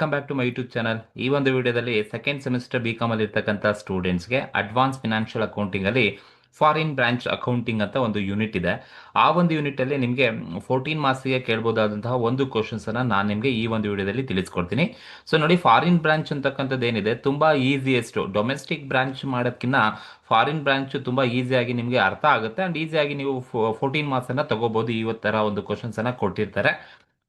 Welcome back to my YouTube channel. ಈ ಒಂದು ವಿಡಿಯೋದಲ್ಲಿ ಸೆಕೆಂಡ್ ಸೆಮಿಸ್ಟರ್ BCom ಅಲ್ಲಿ ಇರ್ತಕ್ಕಂಥ ಸ್ಟೂಡೆಂಟ್ಸ್ಗೆ ಅಡ್ವಾನ್ಸ್ ಫಿನಾನ್ಷಿಯಲ್ ಅಕೌಂಟಿಂಗ್ ಅಲ್ಲಿ ಫಾರಿನ್ ಬ್ರಾಂಚ್ ಅಕೌಂಟಿಂಗ್ ಅಂತ ಒಂದು ಯೂನಿಟ್ ಇದೆ. ಆ ಒಂದು ಯೂನಿಟ್ ಅಲ್ಲಿ ನಿಮಗೆ 14 ಮಾರ್ಕ್ಸ್ಗೆ ಕೇಳಬಹುದಾದಂತಹ ಒಂದು ಕ್ವಶನ್ಸ್ ಅನ್ನ ನಾನು ನಿಮಗೆ ಈ ಒಂದು ವಿಡಿಯೋದಲ್ಲಿ ತಿಳಿಸ್ಕೊಡ್ತೀನಿ. ಸೊ ನೋಡಿ, ಫಾರಿನ್ ಬ್ರಾಂಚ್ ಅಂತಕ್ಕಂಥದ್ದು ಏನಿದೆ ತುಂಬಾ ಈಸಿಯೆಸ್ಟ್. ಡೊಮೆಸ್ಟಿಕ್ ಬ್ರಾಂಚ್ ಮಾಡೋದಕ್ಕಿಂತ ಫಾರಿನ್ ಬ್ರಾಂಚ್ ತುಂಬಾ ಈಸಿಯಾಗಿ ನಿಮಗೆ ಅರ್ಥ ಆಗುತ್ತೆ ಅಂಡ್ ಈಸಿಯಾಗಿ ನೀವು 14 ಮಾರ್ಕ್ಸ್ ಅನ್ನ ತಗೋಬಹುದು. ಈ ತರ ಒಂದು ಕ್ವಶನ್ಸ್ ಅನ್ನ ಕೊಟ್ಟಿರ್ತಾರೆ.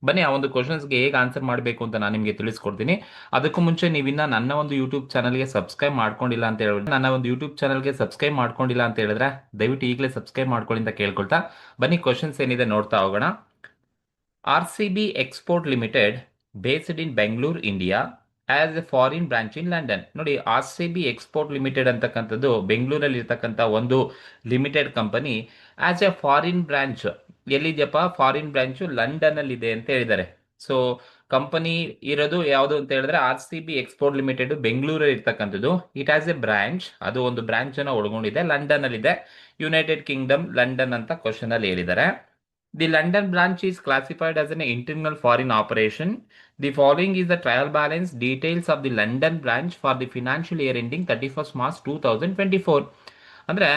ಬನ್ನಿ, ಆ ಒಂದು ಕ್ವಶನ್ಸ್ಗೆ ಹೇಗೆ ಆನ್ಸರ್ ಮಾಡಬೇಕು ಅಂತ ನಾನು ನಿಮಗೆ ತಿಳಿಸ್ಕೊಡ್ತೀನಿ. ಅದಕ್ಕೂ ಮುಂಚೆ ನೀವಿನ್ನ ನನ್ನ ಒಂದು ಯೂಟ್ಯೂಬ್ ಚಾನಲ್ಗೆ ಸಬ್ಸ್ಕ್ರೈಬ್ ಮಾಡ್ಕೊಂಡಿಲ್ಲ ಅಂತ ಹೇಳಿದ್ರೆ ದಯವಿಟ್ಟು ಈಗಲೇ ಸಬ್ಸ್ಕ್ರೈಬ್ ಮಾಡ್ಕೊಳ್ಳಿ ಅಂತ ಕೇಳ್ಕೊಳ್ತಾ ಬನ್ನಿ, ಕ್ವಶನ್ಸ್ ಏನಿದೆ ನೋಡ್ತಾ ಹೋಗೋಣ. RCB Export Limited based in Bangalore, India as a foreign branch in London. ನೋಡಿ, RCB Export Limited ಅಂತಕ್ಕಂಥದ್ದು ಬೆಂಗಳೂರಲ್ಲಿ ಇರ್ತಕ್ಕಂಥ ಒಂದು limited company as a foreign branch ಎಲ್ಲಿದೆಯಪ್ಪ? ಫಾರಿನ್ ಬ್ರಾಂಚ್ ಲಂಡನ್ ಅಲ್ಲಿ ಇದೆ ಅಂತ ಹೇಳಿದ್ದಾರೆ. ಸೊ ಕಂಪನಿ ಇರೋದು ಯಾವುದು ಅಂತ ಹೇಳಿದ್ರೆ RCB Export Limited ಬೆಂಗಳೂರಲ್ಲಿ ಇರ್ತಕ್ಕಂಥದ್ದು. ಇಟ್ ಆಸ್ ಎ ಬ್ರಾಂಚ್, ಅದು ಒಂದು ಬ್ರಾಂಚ್ ಅನ್ನ ಒಳಗೊಂಡಿದೆ, ಲಂಡನ್ ಅಲ್ಲಿ ಇದೆ, ಯುನೈಟೆಡ್ ಕಿಂಗ್ಡಮ್ ಲಂಡನ್ ಅಂತ ಕ್ವಶನ್ ಅಲ್ಲಿ ಹೇಳಿದ್ದಾರೆ. The London branch is classified as an internal foreign operation. The following is the trial balance details of the London branch for the financial year ending 31st March 2024. ಅಂದ್ರೆ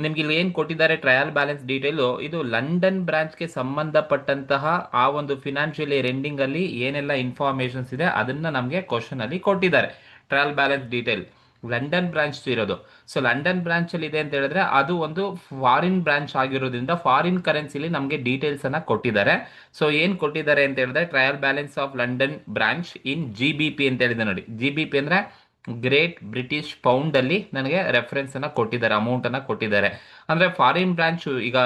ನಿಮ್ಗೆ ಇಲ್ಲಿ ಏನು ಕೊಟ್ಟಿದ್ದಾರೆ trial balance detail, ಇದು London ಬ್ರಾಂಚ್ಗೆ ಸಂಬಂಧಪಟ್ಟಂತಹ ಆ ಒಂದು financial year ending ಅಲ್ಲಿ ಏನೆಲ್ಲ ಇನ್ಫಾರ್ಮೇಶನ್ಸ್ ಇದೆ ಅದನ್ನ ನಮಗೆ ಕ್ವಶನ್ ಅಲ್ಲಿ ಕೊಟ್ಟಿದ್ದಾರೆ. Trial balance detail London branch ಇರೋದು. ಸೊ ಲಂಡನ್ ಬ್ರಾಂಚ್ ಅಲ್ಲಿ ಇದೆ ಅಂತ ಹೇಳಿದ್ರೆ ಅದು ಒಂದು ಫಾರಿನ್ ಬ್ರಾಂಚ್ ಆಗಿರೋದ್ರಿಂದ ಫಾರಿನ್ ಕರೆನ್ಸಿಲಿ ನಮಗೆ ಡೀಟೇಲ್ಸ್ ಅನ್ನ ಕೊಟ್ಟಿದ್ದಾರೆ. ಸೊ ಏನ್ ಕೊಟ್ಟಿದ್ದಾರೆ ಅಂತ ಹೇಳಿದ್ರೆ trial balance of London branch in GBP ಅಂತ ಹೇಳಿದೆ. ನೋಡಿ, GBP ಅಂದ್ರೆ ಗ್ರೇಟ್ ಬ್ರಿಟಿಷ್ ಪೌಂಡ್ ಅಲ್ಲಿ ನನಗೆ ರೆಫರೆನ್ಸ್ ಅನ್ನ ಕೊಟ್ಟಿದ್ದಾರೆ, ಅಮೌಂಟ್ ಅನ್ನ ಕೊಟ್ಟಿದ್ದಾರೆ. ಅಂದ್ರೆ ಫಾರಿನ್ ಬ್ರಾಂಚ್ ಈಗ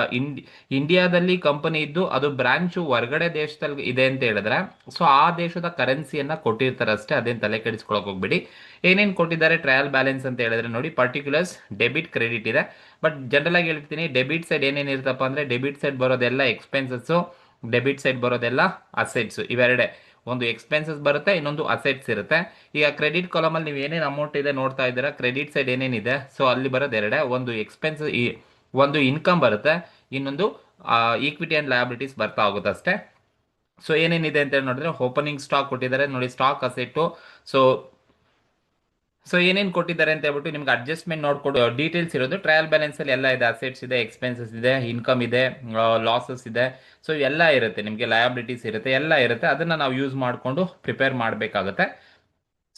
ಇಂಡಿಯಾದಲ್ಲಿ ಕಂಪನಿ ಇದ್ದು ಅದು ಬ್ರಾಂಚ್ ಹೊರಗಡೆ ದೇಶದಲ್ಲಿ ಇದೆ ಅಂತ ಹೇಳಿದ್ರೆ ಸೊ ಆ ದೇಶದ ಕರೆನ್ಸಿಯನ್ನ ಕೊಟ್ಟಿರ್ತಾರೆ ಅಷ್ಟೇ, ಅದೇನು ತಲೆ ಕೆಡಿಸ್ಕೊಳಕ್ ಹೋಗ್ಬೇಡಿ. ಏನೇನು ಕೊಟ್ಟಿದ್ದಾರೆ ಟ್ರಯಲ್ ಬ್ಯಾಲೆನ್ಸ್ ಅಂತ ಹೇಳಿದ್ರೆ ನೋಡಿ, ಪರ್ಟಿಕ್ಯುಲರ್ಸ್ ಡೆಬಿಟ್ ಕ್ರೆಡಿಟ್ ಇದೆ. ಬಟ್ ಜನರಲ್ ಆಗಿ ಹೇಳ್ತೀನಿ, ಡೆಬಿಟ್ ಸೈಡ್ ಏನೇನು ಇರ್ತಪ್ಪ ಅಂದ್ರೆ ಡೆಬಿಟ್ ಸೈಡ್ ಬರೋದೆಲ್ಲ ಎಕ್ಸ್ಪೆನ್ಸಸ್, ಡೆಬಿಟ್ ಸೈಡ್ ಬರೋದೆಲ್ಲ ಅಸೆಟ್ಸ್. ಇವೆರಡೆ, ಒಂದು ಎಕ್ಸ್ಪೆನ್ಸಸ್ ಬರುತ್ತೆ, ಇನ್ನೊಂದು ಅಸೆಟ್ಸ್ ಇರುತ್ತೆ. ಈಗ ಕ್ರೆಡಿಟ್ ಕಾಲಮ್ ಅಲ್ಲಿ ನೀವು ಏನೇನು ಅಮೌಂಟ್ ಇದೆ ನೋಡ್ತಾ ಇದ್ದೀರಾ, ಕ್ರೆಡಿಟ್ ಸೈಡ್ ಏನೇನಿದೆ ಸೊ ಅಲ್ಲಿ ಬರೋದು ಎರಡೇ, ಒಂದು ಎಕ್ಸ್ಪೆನ್ಸ್, ಒಂದು ಇನ್ಕಮ್ ಬರುತ್ತೆ, ಇನ್ನೊಂದು ಈಕ್ವಿಟಿ ಅಂಡ್ ಲಯಬಿಲಿಟೀಸ್ ಬರ್ತಾ ಹೋಗುತ್ತೆ ಅಷ್ಟೇ. ಸೊ ಏನೇನಿದೆ ಅಂತ ಹೇಳಿ ನೋಡಿದ್ರೆ ಓಪನಿಂಗ್ ಸ್ಟಾಕ್ ಕೊಟ್ಟಿದ್ದಾರೆ ನೋಡಿ, ಸ್ಟಾಕ್ ಅಸೆಟ್ಟು. ಸೊ ಏನೇನು ಕೊಟ್ಟಿದ್ದಾರೆ ಅಂತ ಹೇಳ್ಬಿಟ್ಟು ನಿಮ್ಗೆ ಅಡ್ಜಸ್ಟ್ಮೆಂಟ್ ನೋಡ್ಕೊಡು ಡೀಟೇಲ್ಸ್ ಇರೋದು. ಟ್ರಯಲ್ ಬ್ಯಾಲೆನ್ಸ್ ಅಲ್ಲಿ ಎಲ್ಲ ಇದೆ, ಅಸೆಟ್ಸ್ ಇದೆ, ಎಕ್ಸ್ಪೆನ್ಸಸ್ ಇದೆ, ಇನ್ಕಮ್ ಇದೆ, ಲಾಸಸ್ ಇದೆ. ಸೊ ಎಲ್ಲ ಇರುತ್ತೆ, ನಿಮಗೆ ಲಯಬಿಲಿಟೀಸ್ ಇರುತ್ತೆ, ಎಲ್ಲ ಇರುತ್ತೆ. ಅದನ್ನ ನಾವು ಯೂಸ್ ಮಾಡಿಕೊಂಡು ಪ್ರಿಪೇರ್ ಮಾಡಬೇಕಾಗುತ್ತೆ.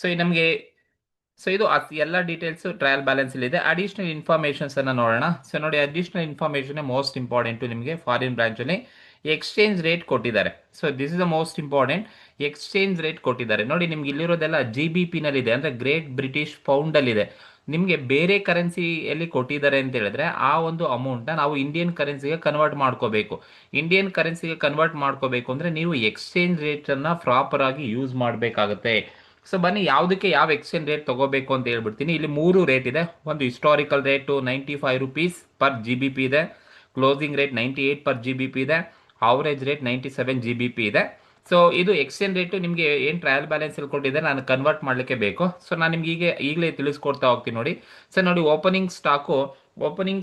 ಸೊ ನಮಗೆ ಇದು ಎಲ್ಲ ಡೀಟೇಲ್ಸ್ ಟ್ರಯಲ್ ಬ್ಯಾಲೆನ್ಸ್ ಅಲ್ಲಿ ಇದೆ. ಅಡಿಷನಲ್ ಇನ್ಫಾರ್ಮೇಶನ್ಸ್ ಅನ್ನ ನೋಡೋಣ. ಸೊ ನೋಡಿ, ಅಡಿಷನಲ್ ಇನ್ಫಾರ್ಮೇಶನ್ ಮೋಸ್ಟ್ ಇಂಪಾರ್ಟೆಂಟ್ ನಿಮಗೆ ಫಾರಿನ್ ಬ್ರಾಂಚ್ ಅಲ್ಲಿ ಎಕ್ಸ್ಚೇಂಜ್ ರೇಟ್ ಕೊಟ್ಟಿದ್ದಾರೆ. So this is the most important. Exchange rate ಕೊಟ್ಟಿದ್ದಾರೆ ನೋಡಿ, ನಿಮ್ಗೆ ಇಲ್ಲಿರೋದೆಲ್ಲ GBP ನಲ್ಲಿ ಇದೆ, ಅಂದ್ರೆ ಗ್ರೇಟ್ ಬ್ರಿಟಿಷ್ ಪೌಂಡ್ ಅಲ್ಲಿ ಇದೆ. ನಿಮಗೆ ಬೇರೆ ಕರೆನ್ಸಿಯಲ್ಲಿ ಕೊಟ್ಟಿದ್ದಾರೆ ಅಂತ ಹೇಳಿದ್ರೆ ಆ ಒಂದು ಅಮೌಂಟ್ನ ನಾವು ಇಂಡಿಯನ್ ಕರೆನ್ಸಿಗೆ ಕನ್ವರ್ಟ್ ಮಾಡ್ಕೋಬೇಕು. ಇಂಡಿಯನ್ ಕರೆನ್ಸಿಗೆ ಕನ್ವರ್ಟ್ ಮಾಡ್ಕೋಬೇಕು ಅಂದ್ರೆ ನೀವು ಎಕ್ಸ್ಚೇಂಜ್ ರೇಟ್ ಅನ್ನ ಪ್ರಾಪರ್ ಆಗಿ ಯೂಸ್ ಮಾಡಬೇಕಾಗುತ್ತೆ. ಸೊ ಬನ್ನಿ, ಯಾವುದಕ್ಕೆ ಯಾವ ಎಕ್ಸ್ಚೇಂಜ್ ರೇಟ್ ತಗೋಬೇಕು ಅಂತ ಹೇಳ್ಬಿಡ್ತೀನಿ. ಇಲ್ಲಿ 3 ರೇಟ್ ಇದೆ. ಒಂದು historical rate 95 rupees per GBP ಇದೆ, ಕ್ಲೋಸಿಂಗ್ ರೇಟ್ 98 ಪರ್ GBP ಇದೆ, ಅವರೇಜ್ ರೇಟ್ 97 GBP ಇದೆ. ಸೊ ಇದು ಎಕ್ಸ್ಚೇಂಜ್ ರೇಟು ನಿಮಗೆ ಏನು ಟ್ರಯಲ್ ಬ್ಯಾಲೆನ್ಸ್ ಅಲ್ಲಿ ಕೊಟ್ಟಿದೆ ನಾನು ಕನ್ವರ್ಟ್ ಮಾಡಲಿಕ್ಕೆ ಬೇಕು. ಸೊ ನಾನು ನಿಮ್ಗೆ ಈಗಲೇ ತಿಳಿಸ್ಕೊಡ್ತಾ ಹೋಗ್ತೀನಿ ನೋಡಿ. ಸೊ ನೋಡಿ, opening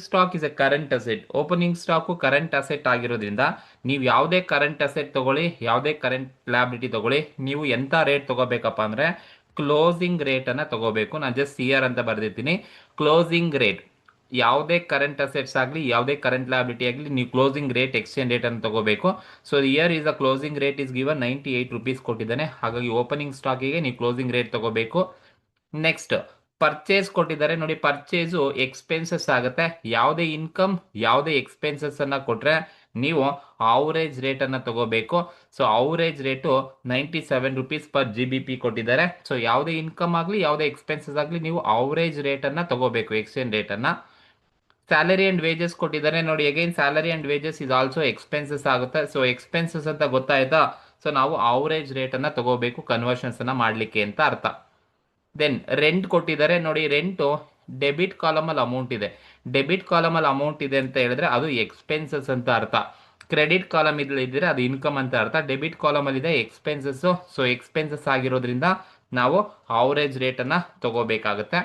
stock is A current asset. Opening stock current asset ಆಗಿರೋದ್ರಿಂದ ನೀವು ಯಾವುದೇ ಕರೆಂಟ್ ಅಸೆಟ್ ತಗೊಳ್ಳಿ, ಯಾವುದೇ ಕರೆಂಟ್ ಲಯಬಿಲಿಟಿ ತಗೊಳ್ಳಿ, ನೀವು ಎಂಥ ರೇಟ್ ತಗೋಬೇಕಪ್ಪ ಅಂದ್ರೆ ಕ್ಲೋಸಿಂಗ್ ರೇಟ್ ಅನ್ನ ತಗೋಬೇಕು. ನಾನು ಜಸ್ಟ್ CR ಅಂತ ಬರೆದಿರ್ತೀನಿ. ಕ್ಲೋಸಿಂಗ್ ರೇಟ್, ಯಾವುದೇ ಕರೆಂಟ್ ಅಸೆಟ್ಸ್ ಆಗಲಿ ಯಾವುದೇ ಕರೆಂಟ್ ಲಯಬಿಲಿಟಿ ಆಗಲಿ ನೀವು ಕ್ಲೋಸಿಂಗ್ ರೇಟ್ ಎಕ್ಸ್ಚೇಂಜ್ ರೇಟ್ ಅನ್ನು ತಗೋಬೇಕು. So here is a closing rate is given 98 rupees ಕೊಟ್ಟಿದ್ದಾನೆ. ಹಾಗಾಗಿ ಓಪನಿಂಗ್ ಸ್ಟಾಕಿಗೆ ನೀವು ಕ್ಲೋಸಿಂಗ್ ರೇಟ್ ತಗೋಬೇಕು. ನೆಕ್ಸ್ಟ್ ಪರ್ಚೇಸ್ ಕೊಟ್ಟಿದ್ದಾರೆ ನೋಡಿ, ಪರ್ಚೇಸು ಎಕ್ಸ್ಪೆನ್ಸಸ್ ಆಗುತ್ತೆ. ಯಾವುದೇ ಇನ್ಕಮ್ ಯಾವುದೇ ಎಕ್ಸ್ಪೆನ್ಸಸ್ ಅನ್ನ ಕೊಟ್ರೆ ನೀವು ಅವರೇಜ್ ರೇಟ್ ಅನ್ನ ತಗೋಬೇಕು. So average rate 97 rupees per GBP ಕೊಟ್ಟಿದ್ದಾರೆ. ಸೊ ಯಾವುದೇ ಇನ್ಕಮ್ ಆಗಲಿ ಯಾವುದೇ ಎಕ್ಸ್ಪೆನ್ಸಸ್ ಆಗಲಿ ನೀವು ಅವರೇಜ್ ರೇಟ್ ಅನ್ನ ತಗೋಬೇಕು, ಎಕ್ಸ್ಚೇಂಜ್ ರೇಟ್ ಅನ್ನ. ಸ್ಯಾಲರಿ ಅಂಡ್ ವೇಜಸ್ ಕೊಟ್ಟಿದ್ದಾರೆ ನೋಡಿ, again salary and wages is also expenses ಆಗುತ್ತೆ. ಸೊ ಎಕ್ಸ್ಪೆನ್ಸಸ್ ಅಂತ ಗೊತ್ತಾಯ್ತಾ. ಸೊ ನಾವು ಅವರೇಜ್ ರೇಟ್ ಅನ್ನ ತಗೋಬೇಕು ಕನ್ವರ್ಷನ್ಸ್ ಅನ್ನ ಮಾಡ್ಲಿಕ್ಕೆ ಅಂತ ಅರ್ಥ. ದೆನ್ ರೆಂಟ್ ಕೊಟ್ಟಿದ್ದಾರೆ ನೋಡಿ, ರೆಂಟು ಡೆಬಿಟ್ ಕಾಲಮ್ ಅಲ್ಲಿ ಅಮೌಂಟ್ ಇದೆ. ಡೆಬಿಟ್ ಕಾಲಮ್ ಅಲ್ಲಿ ಅಮೌಂಟ್ ಇದೆ ಅಂತ ಹೇಳಿದ್ರೆ ಅದು ಎಕ್ಸ್ಪೆನ್ಸಸ್ ಅಂತ ಅರ್ಥ. ಕ್ರೆಡಿಟ್ ಕಾಲಮ್ ಇದ್ರೆ ಅದು ಇನ್ಕಮ್ ಅಂತ ಅರ್ಥ. ಡೆಬಿಟ್ ಕಾಲಮ್ ಅಲ್ಲಿ ಇದೆ ಎಕ್ಸ್ಪೆನ್ಸಸ್. ಸೊ ಎಕ್ಸ್ಪೆನ್ಸಸ್ ಆಗಿರೋದ್ರಿಂದ ನಾವು ಅವರೇಜ್ ರೇಟ್ ಅನ್ನ ತಗೋಬೇಕಾಗುತ್ತೆ.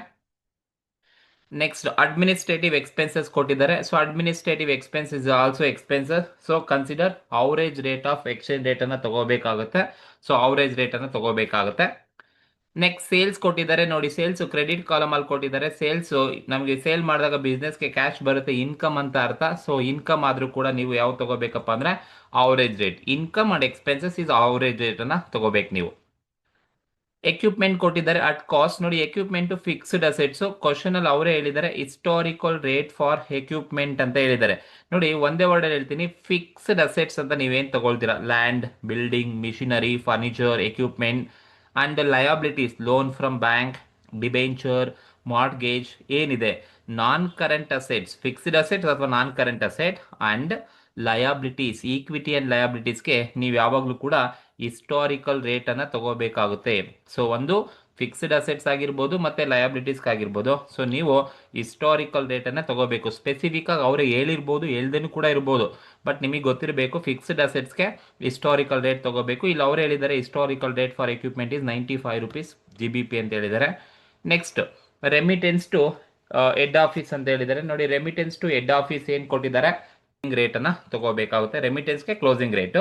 ನೆಕ್ಸ್ಟ್ ಅಡ್ಮಿನಿಸ್ಟ್ರೇಟಿವ್ ಎಕ್ಸ್ಪೆನ್ಸಸ್ ಕೊಟ್ಟಿದ್ದಾರೆ. So administrative expense is also expenses. So consider average rate of exchange rate ಅನ್ನ ತಗೋಬೇಕಾಗುತ್ತೆ. ಸೊ ಅವರೇಜ್ ರೇಟ್ ಅನ್ನ ತಗೋಬೇಕಾಗುತ್ತೆ. ನೆಕ್ಸ್ಟ್ ಸೇಲ್ಸ್ ಕೊಟ್ಟಿದ್ದಾರೆ ನೋಡಿ, ಸೇಲ್ಸ್ ಕ್ರೆಡಿಟ್ ಕಾಲಮ್ ಅಲ್ಲಿ ಕೊಟ್ಟಿದ್ದಾರೆ. ಸೇಲ್ಸ್ ನಮಗೆ ಸೇಲ್ ಮಾಡಿದಾಗ ಬಿಸ್ನೆಸ್ಗೆ ಕ್ಯಾಶ್ ಬರುತ್ತೆ, ಇನ್ಕಮ್ ಅಂತ ಅರ್ಥ. ಸೊ ಇನ್ಕಮ್ ಆದ್ರೂ ಕೂಡ ನೀವು ಯಾವ ತಗೋಬೇಕಪ್ಪ ಅಂದ್ರೆ average rate. Income and expenses is average rate ಅನ್ನ ತಗೋಬೇಕು ನೀವು. ಎಕ್ವಿಪ್ಮೆಂಟ್ ಕೊಟ್ಟಿದ್ದಾರೆ ಅಟ್ ಕಾಸ್ಟ್ ನೋಡಿ, ಎಕ್ವಿಪ್ಮೆಂಟ್ ಫಿಕ್ಸ್ಡ್ ಅಸೆಟ್ಸ್. ಕ್ವಶನ್ ಅಲ್ಲಿ ಅವರೇ ಹೇಳಿದ್ದಾರೆ ಹಿಸ್ಟಾರಿಕಲ್ ರೇಟ್ ಫಾರ್ ಎಕ್ವಿಪ್ಮೆಂಟ್ ಅಂತ ಹೇಳಿದ್ದಾರೆ. ನೋಡಿ ಒಂದೇ ವರ್ಡ್ ಅಲ್ಲಿ ಹೇಳ್ತೀನಿ, ಫಿಕ್ಸ್ಡ್ ಅಸೆಟ್ಸ್ ಅಂತ ನೀವೇನ್ ತಗೊಳ್ತೀರಾ, land, building, machinery, furniture, equipment and liabilities, loan from bank, debenture, mortgage ಏನಿದೆ, non current assets, fixed assets ಅಥವಾ non current asset and liabilities, equity and ಲಯಬಿಲಿಟೀಸ್ಗೆ ನೀವು ಯಾವಾಗಲೂ ಕೂಡ ಹಿಸ್ಟಾರಿಕಲ್ ರೇಟ್ ಅನ್ನ ತಗೋಬೇಕಾಗುತ್ತೆ. ಸೊ ಒಂದು ಫಿಕ್ಸ್ಡ್ ಅಸೆಟ್ಸ್ ಆಗಿರ್ಬೋದು ಮತ್ತೆ ಲಯಬಿಲಿಟೀಸ್ ಆಗಿರ್ಬೋದು. ಸೊ ನೀವು ಹಿಸ್ಟಾರಿಕಲ್ ರೇಟ್ ಅನ್ನ ತಗೋಬೇಕು. ಸ್ಪೆಸಿಫಿಕ್ ಆಗಿ ಅವರು ಹೇಳಿರ್ಬೋದು, ಹೇಳ್ದೇನು ಕೂಡ ಇರ್ಬೋದು, ಬಟ್ ನಿಮಗೆ ಗೊತ್ತಿರಬೇಕು ಫಿಕ್ಸ್ಡ್ ಅಸೆಟ್ಸ್ಗೆ ಹಿಸ್ಟಾರಿಕಲ್ ರೇಟ್ ತಗೋಬೇಕು. ಇಲ್ಲಿ ಅವ್ರು ಹೇಳಿದ್ದಾರೆ historical rate for equipment is ₹95 GBP ಅಂತ ಹೇಳಿದ್ದಾರೆ. Next remittance to head office ಅಂತ ಹೇಳಿದ್ದಾರೆ. ನೋಡಿ ರೆಮಿಟೆನ್ಸ್ ಟು ಹೆಡ್ ಆಫೀಸ್ ಏನ್ ಕೊಟ್ಟಿದ್ದಾರೆ, ರೇಟ್ ಅನ್ನ ತಗೋಬೇಕಾಗುತ್ತೆ. ರೆಮಿಟೆನ್ಸ್ಗೆ closing rate.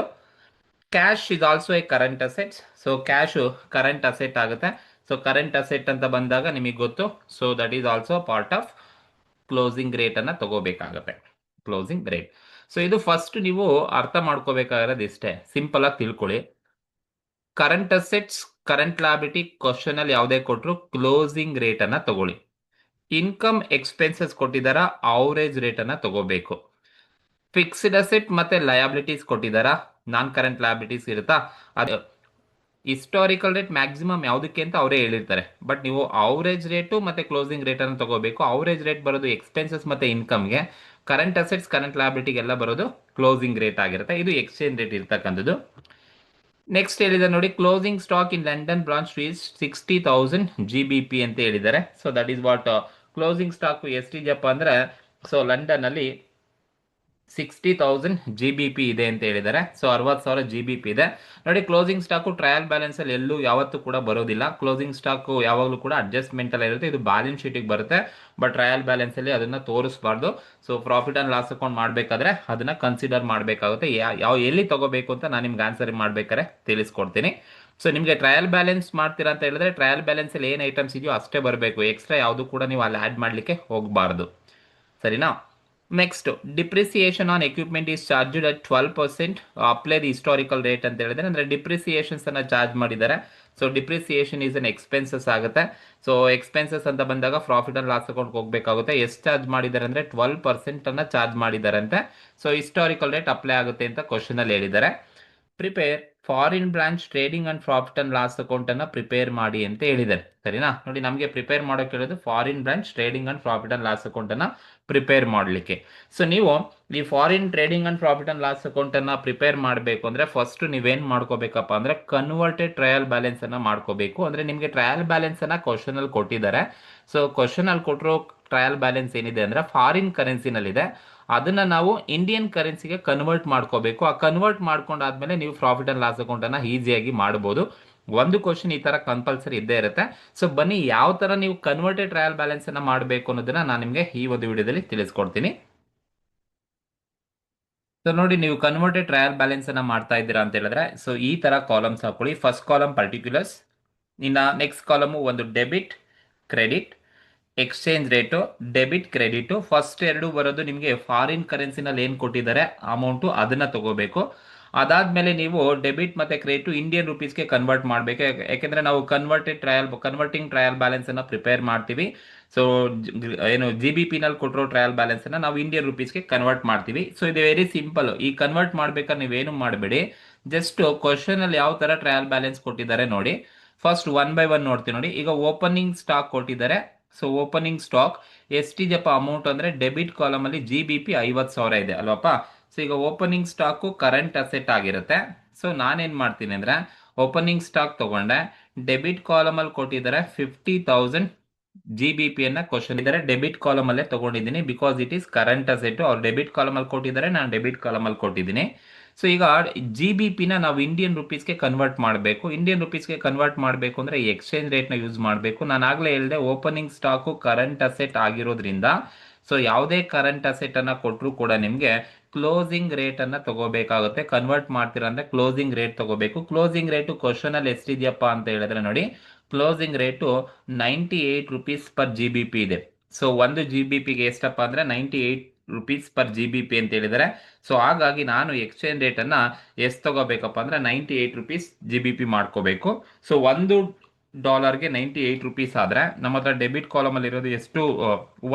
Cash is also a current assets. So cash current asset ಆಗುತ್ತೆ. ಸೊ ಕರೆಂಟ್ ಅಸೆಟ್ ಅಂತ ಬಂದಾಗ ನಿಮಗೆ ಗೊತ್ತು, so that is also part of closing rate ಅನ್ನ ತಗೋಬೇಕಾಗುತ್ತೆ, ಕ್ಲೋಸಿಂಗ್ ರೇಟ್. ಸೊ ಇದು ಫಸ್ಟ್ ನೀವು ಅರ್ಥ ಮಾಡ್ಕೋಬೇಕಾಗಿರೋದು ಇಷ್ಟೇ, ಸಿಂಪಲ್ ಆಗಿ ತಿಳ್ಕೊಳ್ಳಿ. Current assets, current liability question ಅಲ್ಲಿ ಯಾವುದೇ ಕೊಟ್ಟರು ಕ್ಲೋಸಿಂಗ್ ರೇಟ್ ಅನ್ನ ತಗೊಳ್ಳಿ. ಇನ್ಕಮ್ ಎಕ್ಸ್ಪೆನ್ಸಸ್ ಕೊಟ್ಟಿದಾರ, ಅವರೇಜ್ ರೇಟ್ ಅನ್ನ ತಗೋಬೇಕು. ಫಿಕ್ಸ್ಡ್ ಅಸೆಟ್ ಮತ್ತೆ ಲಯಬಿಲಿಟೀಸ್ ಕೊಟ್ಟಿದಾರ, ನಾನ್ ಕರೆಂಟ್ ಲಯಬಿಲಿಟೀಸ್ ಇರುತ್ತಾ, ಅದು ಹಿಸ್ಟಾರಿಕಲ್ ರೇಟ್ ಮ್ಯಾಕ್ಸಿಮಮ್ ಯಾವುದಕ್ಕೆ ಅಂತ ಅವರೇ ಹೇಳಿರ್ತಾರೆ. ಬಟ್ ನೀವು ಅವರೇಜ್ ರೇಟು ಮತ್ತೆ ಕ್ಲೋಸಿಂಗ್ ರೇಟ್ ಅನ್ನು ತಗೋಬೇಕು. ಅವರೇಜ್ ರೇಟ್ ಬರೋದು ಎಕ್ಸ್ಪೆನ್ಸಸ್ ಮತ್ತೆ ಇನ್ಕಮ್ಗೆ, ಕರೆಂಟ್ ಅಸೆಟ್ಸ್ ಕರೆಂಟ್ ಲಯಬಿಲಿಟಿಗೆ ಎಲ್ಲ ಬರೋದು ಕ್ಲೋಸಿಂಗ್ ರೇಟ್ ಆಗಿರುತ್ತೆ. ಇದು ಎಕ್ಸ್ಚೇಂಜ್ ರೇಟ್ ಇರ್ತಕ್ಕಂಥದ್ದು. ನೆಕ್ಸ್ಟ್ ಹೇಳಿದ್ದಾರೆ ನೋಡಿ, closing stock in London branch is 60,000 GBP ಅಂತ ಹೇಳಿದ್ದಾರೆ. So that is what closing stock ಎಷ್ಟಿದೆಯಪ್ಪ ಅಂದ್ರೆ, ಸೊ ಲಂಡನ್ ಅಲ್ಲಿ 60,000 GBP ಇದೆ ಅಂತ ಹೇಳಿದ್ದಾರೆ. ಸೊ 60,000 GBP ಇದೆ. ನೋಡಿ ಕ್ಲೋಸಿಂಗ್ ಸ್ಟಾಕು ಟ್ರಯಲ್ ಬ್ಯಾಲೆನ್ಸ್ ಅಲ್ಲಿ ಎಲ್ಲೂ ಯಾವತ್ತೂ ಕೂಡ ಬರೋದಿಲ್ಲ. ಕ್ಲೋಸಿಂಗ್ ಸ್ಟಾಕ್ ಯಾವಾಗಲೂ ಕೂಡ ಅಡ್ಜಸ್ಟ್ಮೆಂಟ್ ಅಲ್ಲಿ ಇರುತ್ತೆ. ಇದು ಬ್ಯಾಲೆನ್ಸ್ ಶೀಟಿಗೆ ಬರುತ್ತೆ, ಬಟ್ ಟ್ರಯಲ್ ಬ್ಯಾಲೆನ್ಸ್ ಅಲ್ಲಿ ಅದನ್ನ ತೋರಿಸಬಾರ್ದು. So profit and loss account ಮಾಡಬೇಕಾದ್ರೆ ಅದನ್ನ ಕನ್ಸಿಡರ್ ಮಾಡಬೇಕಾಗುತ್ತೆ. ಯಾವ ಎಲ್ಲಿ ತಗೋಬೇಕು ಅಂತ ನಾನು ನಿಮ್ಗೆ ಆನ್ಸರ್ ಮಾಡ್ಬೇಕಾದ್ರೆ ತಿಳಿಸ್ಕೊಡ್ತೀನಿ. ಸೊ ನಿಮಗೆ ಟ್ರಯಲ್ ಬ್ಯಾಲೆನ್ಸ್ ಮಾಡ್ತೀರಾ ಅಂತ ಹೇಳಿದ್ರೆ ಟ್ರಯಲ್ ಬ್ಯಾಲೆನ್ಸ್ ಅಲ್ಲಿ ಏನು ಐಟಮ್ಸ್ ಇದೆಯೋ ಅಷ್ಟೇ ಬರಬೇಕು, ಎಕ್ಸ್ಟ್ರಾ ಯಾವುದು ಕೂಡ ನೀವು ಅಲ್ಲಿ ಆಡ್ ಮಾಡಲಿಕ್ಕೆ ಹೋಗಬಾರ್ದು, ಸರಿನಾ. Next depreciation on equipment is charged at 12%, apply the historical rate ಅಂತ ಹೇಳಿದ್ರೆ, ಅಂದ್ರೆ ಡಿಪ್ರಿಸಿಯೇಷನ್ಸ್ ಅನ್ನ ಚಾರ್ಜ್ ಮಾಡಿದ್ದಾರೆ. So depreciation is an expenses ಆಗುತ್ತೆ. ಸೊ ಎಕ್ಸ್ಪೆನ್ಸಸ್ ಅಂತ ಬಂದಾಗ ಪ್ರಾಫಿಟ್ ಅಂಡ್ ಲಾಸ್ ಅಕೌಂಟ್ ಹೋಗ್ಬೇಕಾಗುತ್ತೆ. ಎಷ್ಟು ಚಾರ್ಜ್ ಮಾಡಿದ್ದಾರೆ ಅಂದ್ರೆ 12% ಅನ್ನ ಚಾರ್ಜ್ ಮಾಡಿದ್ದಾರೆ ಅಂತೆ. ಸೊ ಹಿಸ್ಟಾರಿಕಲ್ ರೇಟ್ ಅಪ್ಲೈ ಆಗುತ್ತೆ ಅಂತ ಕ್ವಶನ್ ಅಲ್ಲಿ ಹೇಳಿದ್ದಾರೆ. Prepare foreign branch trading and profit and loss account ಅನ್ನ ಪ್ರಿಪೇರ್ ಮಾಡಿ ಅಂತ ಹೇಳಿದ್ದಾರೆ, ಸರಿನಾ. ನೋಡಿ ನಮಗೆ ಪ್ರಿಪೇರ್ ಮಾಡೋಕೆ ಹೇಳೋದು foreign branch trading and profit and loss account ಅನ್ನ ಪ್ರಿಪೇರ್ ಮಾಡಲಿಕ್ಕೆ. ಸೊ ನೀವು ಈ foreign trading and profit and loss account ಅನ್ನ ಪ್ರಿಪೇರ್ ಮಾಡಬೇಕು ಅಂದ್ರೆ ಫಸ್ಟ್ ನೀವೇನ್ ಮಾಡ್ಕೋಬೇಕಪ್ಪ ಅಂದ್ರೆ ಕನ್ವರ್ಟೆಡ್ ಟ್ರಯಲ್ ಬ್ಯಾಲೆನ್ಸ್ ಅನ್ನ ಮಾಡ್ಕೋಬೇಕು. ಅಂದ್ರೆ ನಿಮಗೆ ಟ್ರಯಲ್ ಬ್ಯಾಲೆನ್ಸ್ ಅನ್ನ ಕ್ವಶನ್ ಅಲ್ಲಿ ಕೊಟ್ಟಿದ್ದಾರೆ. ಸೊ ಕ್ವಶನ್ ಅಲ್ಲಿ ಕೊಟ್ಟಿರೋ ಟ್ರಯಲ್ ಬ್ಯಾಲೆನ್ಸ್ ಏನಿದೆ ಅಂದ್ರೆ ಫಾರಿನ್ ಕರೆನ್ಸಿನಲ್ಲಿದೆ, ಅದನ್ನ ನಾವು ಇಂಡಿಯನ್ ಕರೆನ್ಸಿಗೆ ಕನ್ವರ್ಟ್ ಮಾಡ್ಕೋಬೇಕು. ಆ ಕನ್ವರ್ಟ್ ಮಾಡ್ಕೊಂಡಾದ್ಮೇಲೆ ನೀವು ಪ್ರಾಫಿಟ್ ಅಂಡ್ ಲಾಸ್ ಅಕೌಂಟ್ ಅನ್ನ ಈಸಿಯಾಗಿ ಮಾಡಬಹುದು. ಒಂದು ಕ್ವಶನ್ ಈ ತರ ಕಂಪಲ್ಸರಿ ಇದ್ದೇ ಇರುತ್ತೆ. ಸೊ ಬನ್ನಿ ಯಾವ ತರ ನೀವು ಕನ್ವರ್ಟೆಡ್ ಟ್ರಯಲ್ ಬ್ಯಾಲೆನ್ಸ್ ಅನ್ನ ಮಾಡಬೇಕು ಅನ್ನೋದನ್ನ ನಾನು ನಿಮಗೆ ಈ ಒಂದು ವಿಡಿಯೋದಲ್ಲಿ ತಿಳಿಸ್ಕೊಡ್ತೀನಿ. ಸೊ ನೋಡಿ ನೀವು ಕನ್ವರ್ಟೆಡ್ ಟ್ರಯಲ್ ಬ್ಯಾಲೆನ್ಸ್ ಅನ್ನ ಮಾಡ್ತಾ ಇದ್ದೀರಾ ಅಂತ ಹೇಳಿದ್ರೆ, ಸೊ ಈ ತರ ಕಾಲಮ್ಸ್ ಹಾಕೊಳ್ಳಿ. ಫಸ್ಟ್ ಕಾಲಮ್ ಪರ್ಟಿಕ್ಯುಲರ್ಸ್, ಇನ್ನ ನೆಕ್ಸ್ಟ್ ಕಾಲಮು ಒಂದು debit credit, exchange rate, debit credit. First ಎರಡು ಬರೋದು ನಿಮಗೆ ಫಾರಿನ್ ಕರೆನ್ಸಿನಲ್ಲಿ ಏನು ಕೊಟ್ಟಿದ್ದಾರೆ ಅಮೌಂಟು ಅದನ್ನ ತಗೋಬೇಕು. ಅದಾದ್ಮೇಲೆ ನೀವು ಡೆಬಿಟ್ ಮತ್ತೆ ಕ್ರೆಡಿಟ್ ಇಂಡಿಯನ್ ರುಪೀಸ್ಗೆ ಕನ್ವರ್ಟ್ ಮಾಡಬೇಕು. ಯಾಕೆಂದ್ರೆ ನಾವು ಕನ್ವರ್ಟಿಂಗ್ ಟ್ರಯಲ್ ಬ್ಯಾಲೆನ್ಸ್ ಅನ್ನ ಪ್ರಿಪೇರ್ ಮಾಡ್ತೀವಿ. ಸೊ ಏನು GBP ನಲ್ಲಿ ಕೊಟ್ಟಿರೋ ಟ್ರಯಲ್ ಬ್ಯಾಲೆನ್ಸ್ ಅನ್ನ ನಾವು ಇಂಡಿಯನ್ ರುಪೀಸ್ಗೆ ಕನ್ವರ್ಟ್ ಮಾಡ್ತೀವಿ. ಸೊ ಇದು ವೆರಿ ಸಿಂಪಲ್. ಈ ಕನ್ವರ್ಟ್ ಮಾಡ್ಬೇಕಾದ್ರೆ ನೀವೇನು ಮಾಡಬೇಡಿ, ಜಸ್ಟ್ ಕ್ವಶನ್ ಅಲ್ಲಿ ಯಾವ ತರ ಟ್ರಯಲ್ ಬ್ಯಾಲೆನ್ಸ್ ಕೊಟ್ಟಿದ್ದಾರೆ ನೋಡಿ. ಫಸ್ಟ್ ಒನ್ ಬೈ ಒನ್ ನೋಡ್ತೀವಿ ನೋಡಿ. ಈಗ ಓಪನಿಂಗ್ ಸ್ಟಾಕ್ ಕೊಟ್ಟಿದ್ದಾರೆ. ಸೊ ಓಪನಿಂಗ್ ಸ್ಟಾಕ್ ಎಷ್ಟಿದೆಯಪ್ಪ ಅಮೌಂಟ್ ಅಂದ್ರೆ ಡೆಬಿಟ್ ಕಾಲಮ್ ಅಲ್ಲಿ GBP 50,000 ಇದೆ ಅಲ್ವಪ್ಪ. ಸೊ ಈಗ ಓಪನಿಂಗ್ ಸ್ಟಾಕು ಕರೆಂಟ್ ಅಸೆಟ್ ಆಗಿರುತ್ತೆ. ಸೊ ನಾನೇನ್ ಮಾಡ್ತೀನಿ ಅಂದ್ರೆ ಓಪನಿಂಗ್ ಸ್ಟಾಕ್ ತಗೊಂಡೆ, ಡೆಬಿಟ್ ಕಾಲಮ್ ಅಲ್ಲಿ ಕೊಟ್ಟಿದ್ದಾರೆ 50,000 GBP ಅನ್ನ ಕ್ವಶನ್ ಇದ್ದಾರೆ, ಡೆಬಿಟ್ ಕಾಲಮ್ ಅಲ್ಲೇ ತಗೊಂಡಿದ್ದೀನಿ because it is current asset. ಅವ್ರು ಡೆಬಿಟ್ ಕಾಲಮ್ ಅಲ್ಲಿ ಕೊಟ್ಟಿದ್ದಾರೆ, ನಾನು ಡೆಬಿಟ್ ಕಾಲಮ್ ಅಲ್ಲಿ ಕೊಟ್ಟಿದ್ದೀನಿ. ಸೊ ಈಗ GBP ನ ನಾವು ಇಂಡಿಯನ್ ರುಪೀಸ್ಗೆ ಕನ್ವರ್ಟ್ ಮಾಡಬೇಕು. ಇಂಡಿಯನ್ ರುಪೀಸ್ಗೆ ಕನ್ವರ್ಟ್ ಮಾಡಬೇಕು ಅಂದ್ರೆ ಈ ಎಕ್ಸ್ಚೇಂಜ್ ರೇಟ್ ನ ಯೂಸ್ ಮಾಡಬೇಕು. ನಾನು ಆಗ್ಲೇ ಹೇಳಿದೆ ಓಪನಿಂಗ್ ಸ್ಟಾಕು ಕರೆಂಟ್ ಅಸೆಟ್ ಆಗಿರೋದ್ರಿಂದ, ಸೊ ಯಾವುದೇ ಕರೆಂಟ್ ಅಸೆಟ್ ಅನ್ನ ಕೊಟ್ಟರು ಕೂಡ ನಿಮ್ಗೆ ಕ್ಲೋಸಿಂಗ್ ರೇಟ್ ಅನ್ನ ತಗೋಬೇಕಾಗುತ್ತೆ. ಕನ್ವರ್ಟ್ ಮಾಡ್ತೀರಾ ಅಂದ್ರೆ ಕ್ಲೋಸಿಂಗ್ ರೇಟ್ ತಗೋಬೇಕು. ಕ್ಲೋಸಿಂಗ್ ರೇಟ್ ಕ್ವಶನ್ ಅಲ್ಲಿ ಎಷ್ಟಿದೆಯಪ್ಪ ಅಂತ ಹೇಳಿದ್ರೆ ನೋಡಿ, closing rate 98 rupees per GBP ಇದೆ. ಸೊ 1 GBPಗೆ ಎಷ್ಟಪ್ಪ ಅಂದರೆ 98 ರೂಪೀಸ್ ಪರ್ GBP ಅಂತ ಹೇಳಿದ್ದಾರೆ. ಸೊ ಹಾಗಾಗಿ ನಾನು ಎಕ್ಸ್ಚೇಂಜ್ ರೇಟನ್ನು ಎಷ್ಟು ತಗೋಬೇಕಪ್ಪ ಅಂದರೆ 98 ರೂಪೀಸ್ GBP ಮಾಡ್ಕೋಬೇಕು. ಸೊ $1ಗೆ 98 ರೂಪೀಸ್ ಆದರೆ ನಮ್ಮ ಹತ್ರ ಡೆಬಿಟ್ ಕಾಲಮಲ್ಲಿ ಇರೋದು ಎಷ್ಟು,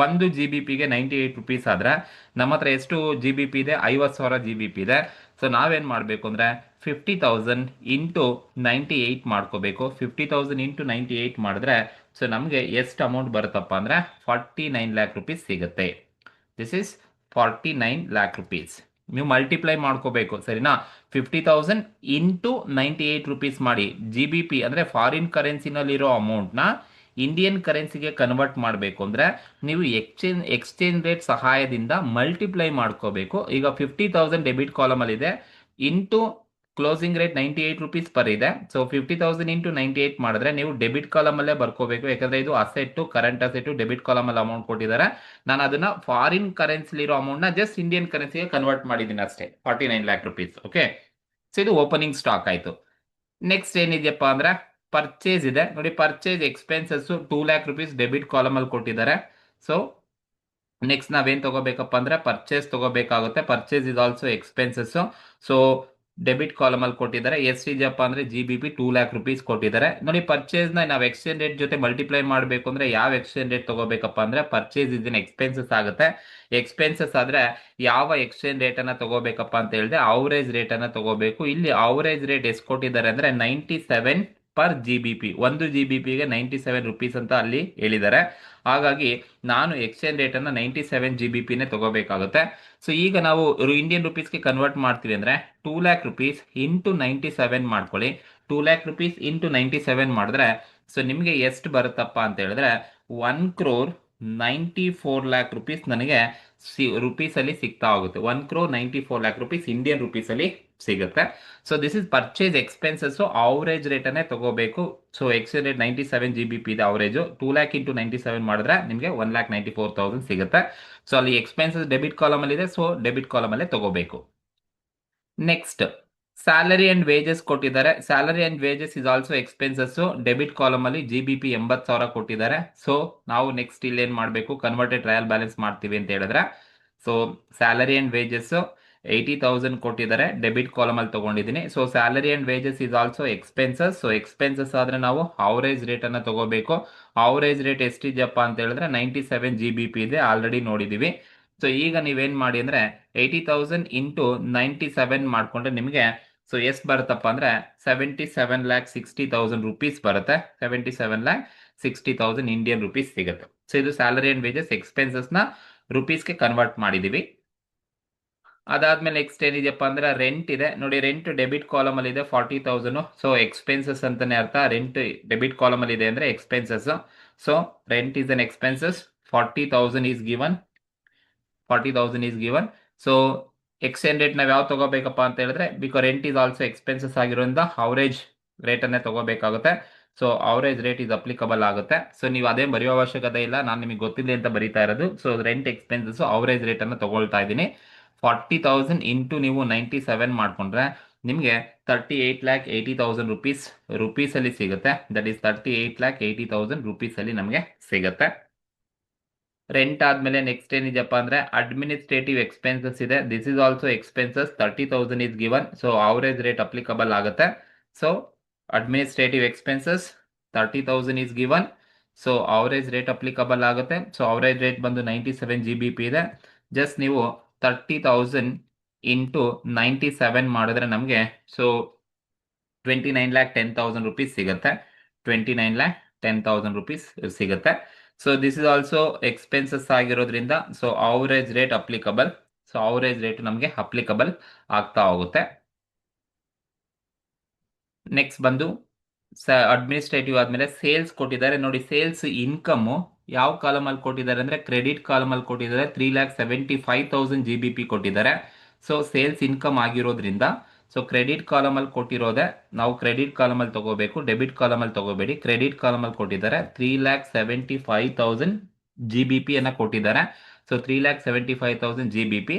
1 GBPಗೆ 98 ರೂಪೀಸ್ ಆದರೆ ನಮ್ಮ ಹತ್ರ ಎಷ್ಟು GBP ಇದೆ, 50,000 GBP ಇದೆ. ಸೊ ನಾವೇನು ಮಾಡಬೇಕು ಅಂದರೆ 50,000 ಇಂಟು 98 ಮಾಡ್ಕೋಬೇಕು. 50,000 ಇಂಟು 98 ಮಾಡಿದ್ರೆ ಸೊ ನಮಗೆ ಎಷ್ಟು ಅಮೌಂಟ್ ಬರುತ್ತಪ್ಪ ಅಂದರೆ 49 ಲ್ಯಾಕ್ ರುಪೀಸ್ ಸಿಗುತ್ತೆ. This is 49 lakh rupees. ನೀವು ಮಲ್ಟಿಪ್ಲೈ ಮಾಡ್ಕೋಬೇಕು, ಸರಿನಾ? 50,000 ಇಂಟು 98 ರೂಪೀಸ್ ಮಾಡಿ. GBP ಅಂದರೆ ಫಾರಿನ್ ಕರೆನ್ಸಿನಲ್ಲಿರೋ ಅಮೌಂಟ್ನ ಇಂಡಿಯನ್ ಕರೆನ್ಸಿಗೆ ಕನ್ವರ್ಟ್ ಮಾಡಬೇಕು ಅಂದರೆ ನೀವು ಎಕ್ಸ್ಚೇಂಜ್ ರೇಟ್ ಸಹಾಯದಿಂದ ಮಲ್ಟಿಪ್ಲೈ ಮಾಡ್ಕೋಬೇಕು. ಈಗ 50,000 ಡೆಬಿಟ್ ಕಾಲಮಲ್ಲಿದೆ, into closing rate 98 rupees per ಇದೆ. ಸೊ 50,000 ಇಂಟು 98 ಮಾಡಿದ್ರೆ ನೀವು ಡೆಬಿಟ್ ಕಾಲಮಲ್ಲೇ ಬರ್ಕೋಬೇಕು, ಯಾಕಂದರೆ ಇದು ಅಸೆಟ್ಟು, ಕರೆಂಟ್ ಅಸೆಟ್ಟು, ಡೆಬಿಟ್ ಕಾಲಮಲ್ಲಿ ಅಮೌಂಟ್ ಕೊಟ್ಟಿದ್ದಾರೆ. ನಾನು ಅದನ್ನು ಫಾರಿನ್ ಕರೆನ್ಸಿಲಿರೋ ಅಮೌಂಟ್ನ ಜಸ್ಟ್ ಇಂಡಿಯನ್ ಕರೆನ್ಸಿಗೆ ಕನ್ವರ್ಟ್ ಮಾಡಿದ್ದೀನಿ ಅಷ್ಟೇ, 49 ಲ್ಯಾಕ್ ರುಪೀಸ್. ಓಕೆ, ಸೊ ಇದು ಓಪನಿಂಗ್ ಸ್ಟಾಕ್ ಆಯಿತು. ನೆಕ್ಸ್ಟ್ ಏನಿದೆಯಪ್ಪ ಅಂದರೆ ಪರ್ಚೇಸ್ ಇದೆ ನೋಡಿ. Purchase expenses 2 lakh rupees debit ಕಾಲಮಲ್ಲಿ ಕೊಟ್ಟಿದ್ದಾರೆ. ಸೊ ನೆಕ್ಸ್ಟ್ ನಾವೇನು ತಗೋಬೇಕಪ್ಪ ಅಂದರೆ ಪರ್ಚೇಸ್ ತಗೋಬೇಕಾಗುತ್ತೆ. Purchase is also expenses. So debit ಕಾಲಮಲ್ಲಿ ಕೊಟ್ಟಿದ್ದಾರೆ. ಎಷ್ಟಿದೆಯಪ್ಪ ಅಂದರೆ GBP 2 ಲ್ಯಾಕ್ ರುಪೀಸ್ ಕೊಟ್ಟಿದ್ದಾರೆ ನೋಡಿ. ಪರ್ಚೇಸ್ನ ನಾವು ಎಕ್ಸ್ಚೇಂಜ್ ರೇಟ್ ಜೊತೆ ಮಲ್ಟಿಪ್ಲೈ ಮಾಡಬೇಕು ಅಂದರೆ ಯಾವ ಎಕ್ಸ್ಚೇಂಜ್ ರೇಟ್ ತಗೋಬೇಕಪ್ಪ ಅಂದರೆ ಪರ್ಚೇಸ್ ಇದನ್ನ ಎಕ್ಸ್ಪೆನ್ಸಸ್ ಆಗುತ್ತೆ. ಎಕ್ಸ್ಪೆನ್ಸಸ್ ಆದರೆ ಯಾವ ಎಕ್ಸ್ಚೇಂಜ್ ರೇಟನ್ನು ತಗೋಬೇಕಪ್ಪ ಅಂತ ಹೇಳಿದ್ರೆ ಅವರೇಜ್ ರೇಟನ್ನು ತಗೋಬೇಕು. ಇಲ್ಲಿ ಅವರೇಜ್ ರೇಟ್ ಎಷ್ಟು ಕೊಟ್ಟಿದ್ದಾರೆ ಅಂದರೆ 97 ಪರ್ GBP. 1 GBPಗೆ 97 ರೂಪೀಸ್ ಅಂತ ಅಲ್ಲಿ ಹೇಳಿದ್ದಾರೆ. ಹಾಗಾಗಿ ನಾನು ಎಕ್ಸ್ಚೇಂಜ್ ರೇಟನ್ನು 97 GBPನೇ ತಗೋಬೇಕಾಗುತ್ತೆ. ಸೊ ಈಗ ನಾವು ಇಂಡಿಯನ್ ರುಪೀಸ್ಗೆ ಕನ್ವರ್ಟ್ ಮಾಡ್ತೀವಿ ಅಂದರೆ 2 ಲ್ಯಾಕ್ ರುಪೀಸ್ ಇಂಟು 97 ಮಾಡ್ಕೊಳ್ಳಿ. 2 ಲ್ಯಾಕ್ ರುಪೀಸ್ ಇಂಟು 97 ಮಾಡಿದ್ರೆ ಸೊ ನಿಮಗೆ ಎಷ್ಟು ಬರುತ್ತಪ್ಪ ಅಂತ ಹೇಳಿದ್ರೆ 1,94 ಲ್ಯಾಕ್ ರುಪೀಸ್ ನನಗೆ ರುಪೀಸಲ್ಲಿ ಸಿಗ್ತಾ ಹೋಗುತ್ತೆ. 1,94 ಲ್ಯಾಕ್ ರುಪೀಸ್ ಇಂಡಿಯನ್ ರುಪೀಸಲ್ಲಿ ಸಿಗುತ್ತೆ. So this is purchase expenses. Average ರೇಟನ್ನೇ ತಗೋಬೇಕು. ಸೊ ಎಕ್ಸ್ಚೇಂಜ್ ರೇಟ್ 97 GBP ಇದೆ ಅವರೇಜು. 2 ಲ್ಯಾಕ್ ಇಂಟು 97 ಮಾಡಿದ್ರೆ ನಿಮಗೆ 1,94,000 ಸಿಗುತ್ತೆ. ಸೊ ಅಲ್ಲಿ ಎಕ್ಸ್ಪೆನ್ಸಸ್ ಡೆಬಿಟ್ ಕಾಲಮಲ್ಲಿ ಇದೆ, ಸೊ ಡೆಬಿಟ್ ಕಾಲಮಲ್ಲೇ ತಗೋಬೇಕು. ನೆಕ್ಸ್ಟ್ ಸ್ಯಾಲರಿ ಅಂಡ್ ವೇಜಸ್ ಕೊಟ್ಟಿದ್ದಾರೆ. Salary and wages is also expenses. Debit ಕಾಲಮಲ್ಲಿ GBP 80,000 ಕೊಟ್ಟಿದ್ದಾರೆ. ಸೊ ನಾವು ನೆಕ್ಸ್ಟ್ ಇಲ್ಲಿ ಏನು ಮಾಡಬೇಕು, ಕನ್ವರ್ಟೆಡ್ ಟ್ರಯಲ್ ಬ್ಯಾಲೆನ್ಸ್ ಮಾಡ್ತೀವಿ ಅಂತ ಹೇಳಿದ್ರೆ ಸೊ ಸ್ಯಾಲರಿ ಅಂಡ್ ವೇಜಸ್ಸು 80,000 ಕೊಟ್ಟಿದ್ದಾರೆ. ಡೆಬಿಟ್ ಕಾಲಮಲ್ಲಿ ತೊಗೊಂಡಿದ್ದೀನಿ. So salary and wages is also expenses. So expenses ಆದರೆ ನಾವು ಅವರೇಜ್ ರೇಟನ್ನು ತಗೋಬೇಕು. ಅವರೇಜ್ ರೇಟ್ ಎಷ್ಟಿದೆಯಪ್ಪ ಅಂತ ಹೇಳಿದ್ರೆ 97 GBP ಇದೆ, ಆಲ್ರೆಡಿ ನೋಡಿದ್ದೀವಿ. ಸೊ ಈಗ ನೀವೇನು ಮಾಡಿ ಅಂದರೆ 80,000 ಇಂಟು 97 ಮಾಡಿಕೊಂಡ್ರೆ ನಿಮಗೆ ಸೊ ಎಷ್ಟು ಬರುತ್ತಪ್ಪ ಅಂದರೆ 77,60,000 ರೂಪೀಸ್ ಬರುತ್ತೆ. 77,60,000 ಇಂಡಿಯನ್ ರುಪೀಸ್ ಸಿಗುತ್ತೆ. ಸೊ ಇದು ಸ್ಯಾಲರಿ ಅಂಡ್ ವೇಜಸ್ ಎಕ್ಸ್ಪೆನ್ಸಸ್ನ ರುಪೀಸ್ಗೆ ಕನ್ವರ್ಟ್ ಮಾಡಿದ್ದೀವಿ. ಅದಾದ್ಮೇಲೆ ನೆಕ್ಸ್ಟ್ ಏನಿದೆಯಪ್ಪ ಅಂದ್ರೆ ರೆಂಟ್ ಇದೆ ನೋಡಿ. ರೆಂಟ್ ಡೆಬಿಟ್ ಕಾಲಮಲ್ಲಿ ಇದೆ 40,000. ಸೊ ಎಕ್ಸ್ಪೆನ್ಸಸ್ ಅಂತಾನೆ ಅರ್ಥ. ರೆಂಟ್ ಡೆಬಿಟ್ ಕಾಲಮಲ್ಲಿ ಇದೆ ಅಂದರೆ expenses. So rent is an expenses. 40,000 is given. 40,000 is given. So exchange rate ನಾವು ಯಾವ ತಗೋಬೇಕಪ್ಪ ಅಂತ ಹೇಳಿದ್ರೆ because rent is also expenses ಆಗಿರೋದ್ರಿಂದ ಅವರೇಜ್ ರೇಟನ್ನೇ ತಗೋಬೇಕಾಗುತ್ತೆ. So average rate is applicable ಆಗುತ್ತೆ. ಸೊ ನೀವು ಅದೇ ಬರೆಯೋ ಅವಶ್ಯಕತೆ ಇಲ್ಲ, ನಾನು ನಿಮಗೆ ಗೊತ್ತಿದೆ ಅಂತ ಬರೀತಾ ಇರೋದು. ಸೊ ರೆಂಟ್ ಎಕ್ಸ್ಪೆನ್ಸಸ್ ಅವರೇಜ್ ರೇಟನ್ನು ತಗೊಳ್ತಾ ಇದ್ದೀನಿ. 40,000 ಇಂಟು ನೀವು 97 ಮಾಡಿಕೊಂಡ್ರೆ ನಿಮಗೆ 38,80,000 ರುಪೀಸಲ್ಲಿ ಸಿಗುತ್ತೆ. ದಟ್ ಈಸ್ 38,80,000 ರುಪೀಸಲ್ಲಿ ನಮಗೆ ಸಿಗುತ್ತೆ. ರೆಂಟ್ ಆದಮೇಲೆ ನೆಕ್ಸ್ಟ್ ಏನಿದೆಯಪ್ಪ ಅಂದರೆ ಅಡ್ಮಿನಿಸ್ಟ್ರೇಟಿವ್ ಎಕ್ಸ್ಪೆನ್ಸಸ್ ಇದೆ. This is also expenses. 30,000 is given. So average rate applicable ಆಗುತ್ತೆ. So administrative expenses 30,000 is given. So average rate applicable ಆಗುತ್ತೆ. ಸೊ ಅವರೇಜ್ ರೇಟ್ ಬಂದು 97 GBP ಇದೆ. ಜಸ್ಟ್ ನೀವು 30,000 ಇಂಟು 97 ಮಾಡಿದ್ರೆ ನಮಗೆ ಸೊ 29,10,000 ರುಪೀಸ್ ಸಿಗುತ್ತೆ. 29,10,000 ರುಪೀಸ್ ಸಿಗುತ್ತೆ. So this is also expenses ಆಗಿರೋದ್ರಿಂದ so average rate applicable. So average rate ನಮಗೆ ಅಪ್ಲಿಕಬಲ್ ಆಗ್ತಾ ಹೋಗುತ್ತೆ. ನೆಕ್ಸ್ಟ್ ಬಂದು ಅಡ್ಮಿನಿಸ್ಟ್ರೇಟಿವ್ ಆದಮೇಲೆ ಸೇಲ್ಸ್ ಕೊಟ್ಟಿದ್ದಾರೆ ನೋಡಿ. ಸೇಲ್ಸ್ ಇನ್ಕಮ್ಮು ಯಾವ ಕಾಲಮಲ್ಲಿ ಕೊಟ್ಟಿದ್ದಾರೆ ಅಂದರೆ ಕ್ರೆಡಿಟ್ ಕಾಲಮಲ್ಲಿ ಕೊಟ್ಟಿದ್ದಾರೆ. 3,75,000 GBP ಕೊಟ್ಟಿದ್ದಾರೆ. ಸೊ ಸೇಲ್ಸ್ ಇನ್ಕಮ್ ಆಗಿರೋದ್ರಿಂದ ಸೊ ಕ್ರೆಡಿಟ್ ಕಾಲಮಲ್ಲಿ ಕೊಟ್ಟಿರೋದೆ ನಾವು ಕ್ರೆಡಿಟ್ ಕಾಲಮಲ್ಲಿ ತಗೋಬೇಕು, ಡೆಬಿಟ್ ಕಾಲಮಲ್ಲಿ ತಗೋಬೇಡಿ. ಕ್ರೆಡಿಟ್ ಕಾಲಮಲ್ಲಿ ಕೊಟ್ಟಿದ್ದಾರೆ 3,75,000 GBP ಕೊಟ್ಟಿದ್ದಾರೆ. So so 3,75,000 GBP.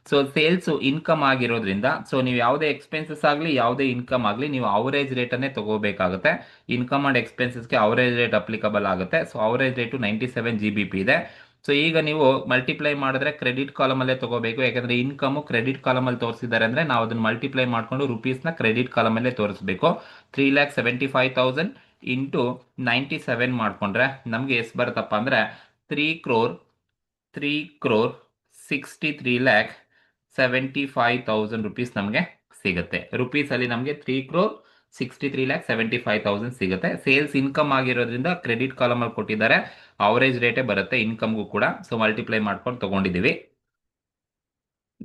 So sales income ಆಗಿರೋದ್ರಿಂದ ಸೊ ನೀವು ಯಾವುದೇ ಎಕ್ಸ್ಪೆನ್ಸಸ್ ಆಗಲಿ ಯಾವುದೇ ಇನ್ಕಮ್ ಆಗಲಿ ನೀವು ಅವರೇಜ್ ರೇಟನ್ನೇ ತಗೋಬೇಕಾಗುತ್ತೆ. ಇನ್ಕಮ್ ಅಂಡ್ ಎಕ್ಸ್ಪೆನ್ಸಸ್ಗೆ ಅವರೇಜ್ ರೇಟ್ ಅಪ್ಲಿಕಬಲ್ ಆಗುತ್ತೆ. ಸೊ ಅವರೇಜ್ ರೇಟು 97 GB ಇದೆ. ಸೊ ಈಗ ನೀವು ಮಲ್ಟಿಪ್ಲೈ ಮಾಡಿದ್ರೆ ಕ್ರೆಡಿಟ್ ಕಾಲಮ್ ಅಲ್ಲೇ ತಗೋಬೇಕು, ಯಾಕಂದ್ರೆ ಇನ್ಕಮ್ ಕ್ರೆಡಿಟ್ ಕಾಲಮ್ ಅಲ್ಲಿ ತೋರಿಸಿದ್ದಾರೆ ಅಂದ್ರೆ ನಾವು ಅದನ್ನ ಮಲ್ಟಿಪ್ಲೈ ಮಾಡ್ಕೊಂಡು ರುಪೀಸ್ನ ಕ್ರೆಡಿಟ್ ಕಾಲಮ್ ಅಲ್ಲೇ ತೋರಿಸಬೇಕು. 3,75,000 ಇಂಟು 97 ಮಾಡ್ಕೊಂಡ್ರೆ ನಮ್ಗೆ ಎಷ್ಟು ಬರುತ್ತಪ್ಪ ಅಂದ್ರೆ 3 crore 3,63,75,000 ರುಪೀಸ್ ನಮಗೆ ಸಿಗುತ್ತೆ. ರುಪೀಸ್ ಅಲ್ಲಿ ನಮಗೆ 3,63,75,000 ಸಿಗುತ್ತೆ. ಸೇಲ್ಸ್ ಇನ್ಕಮ್ ಆಗಿರೋದ್ರಿಂದ ಕ್ರೆಡಿಟ್ ಕಾಲಮ್ ಅಲ್ಲಿ ಕೊಟ್ಟಿದ್ದಾರೆ, ಅವರೇಜ್ ರೇಟೇ ಬರುತ್ತೆ ಇನ್ಕಮ್ಗೂ ಕೂಡ. ಸೊ ಮಲ್ಟಿಪ್ಲೈ ಮಾಡ್ಕೊಂಡು ತಗೊಂಡಿದ್ದೀವಿ.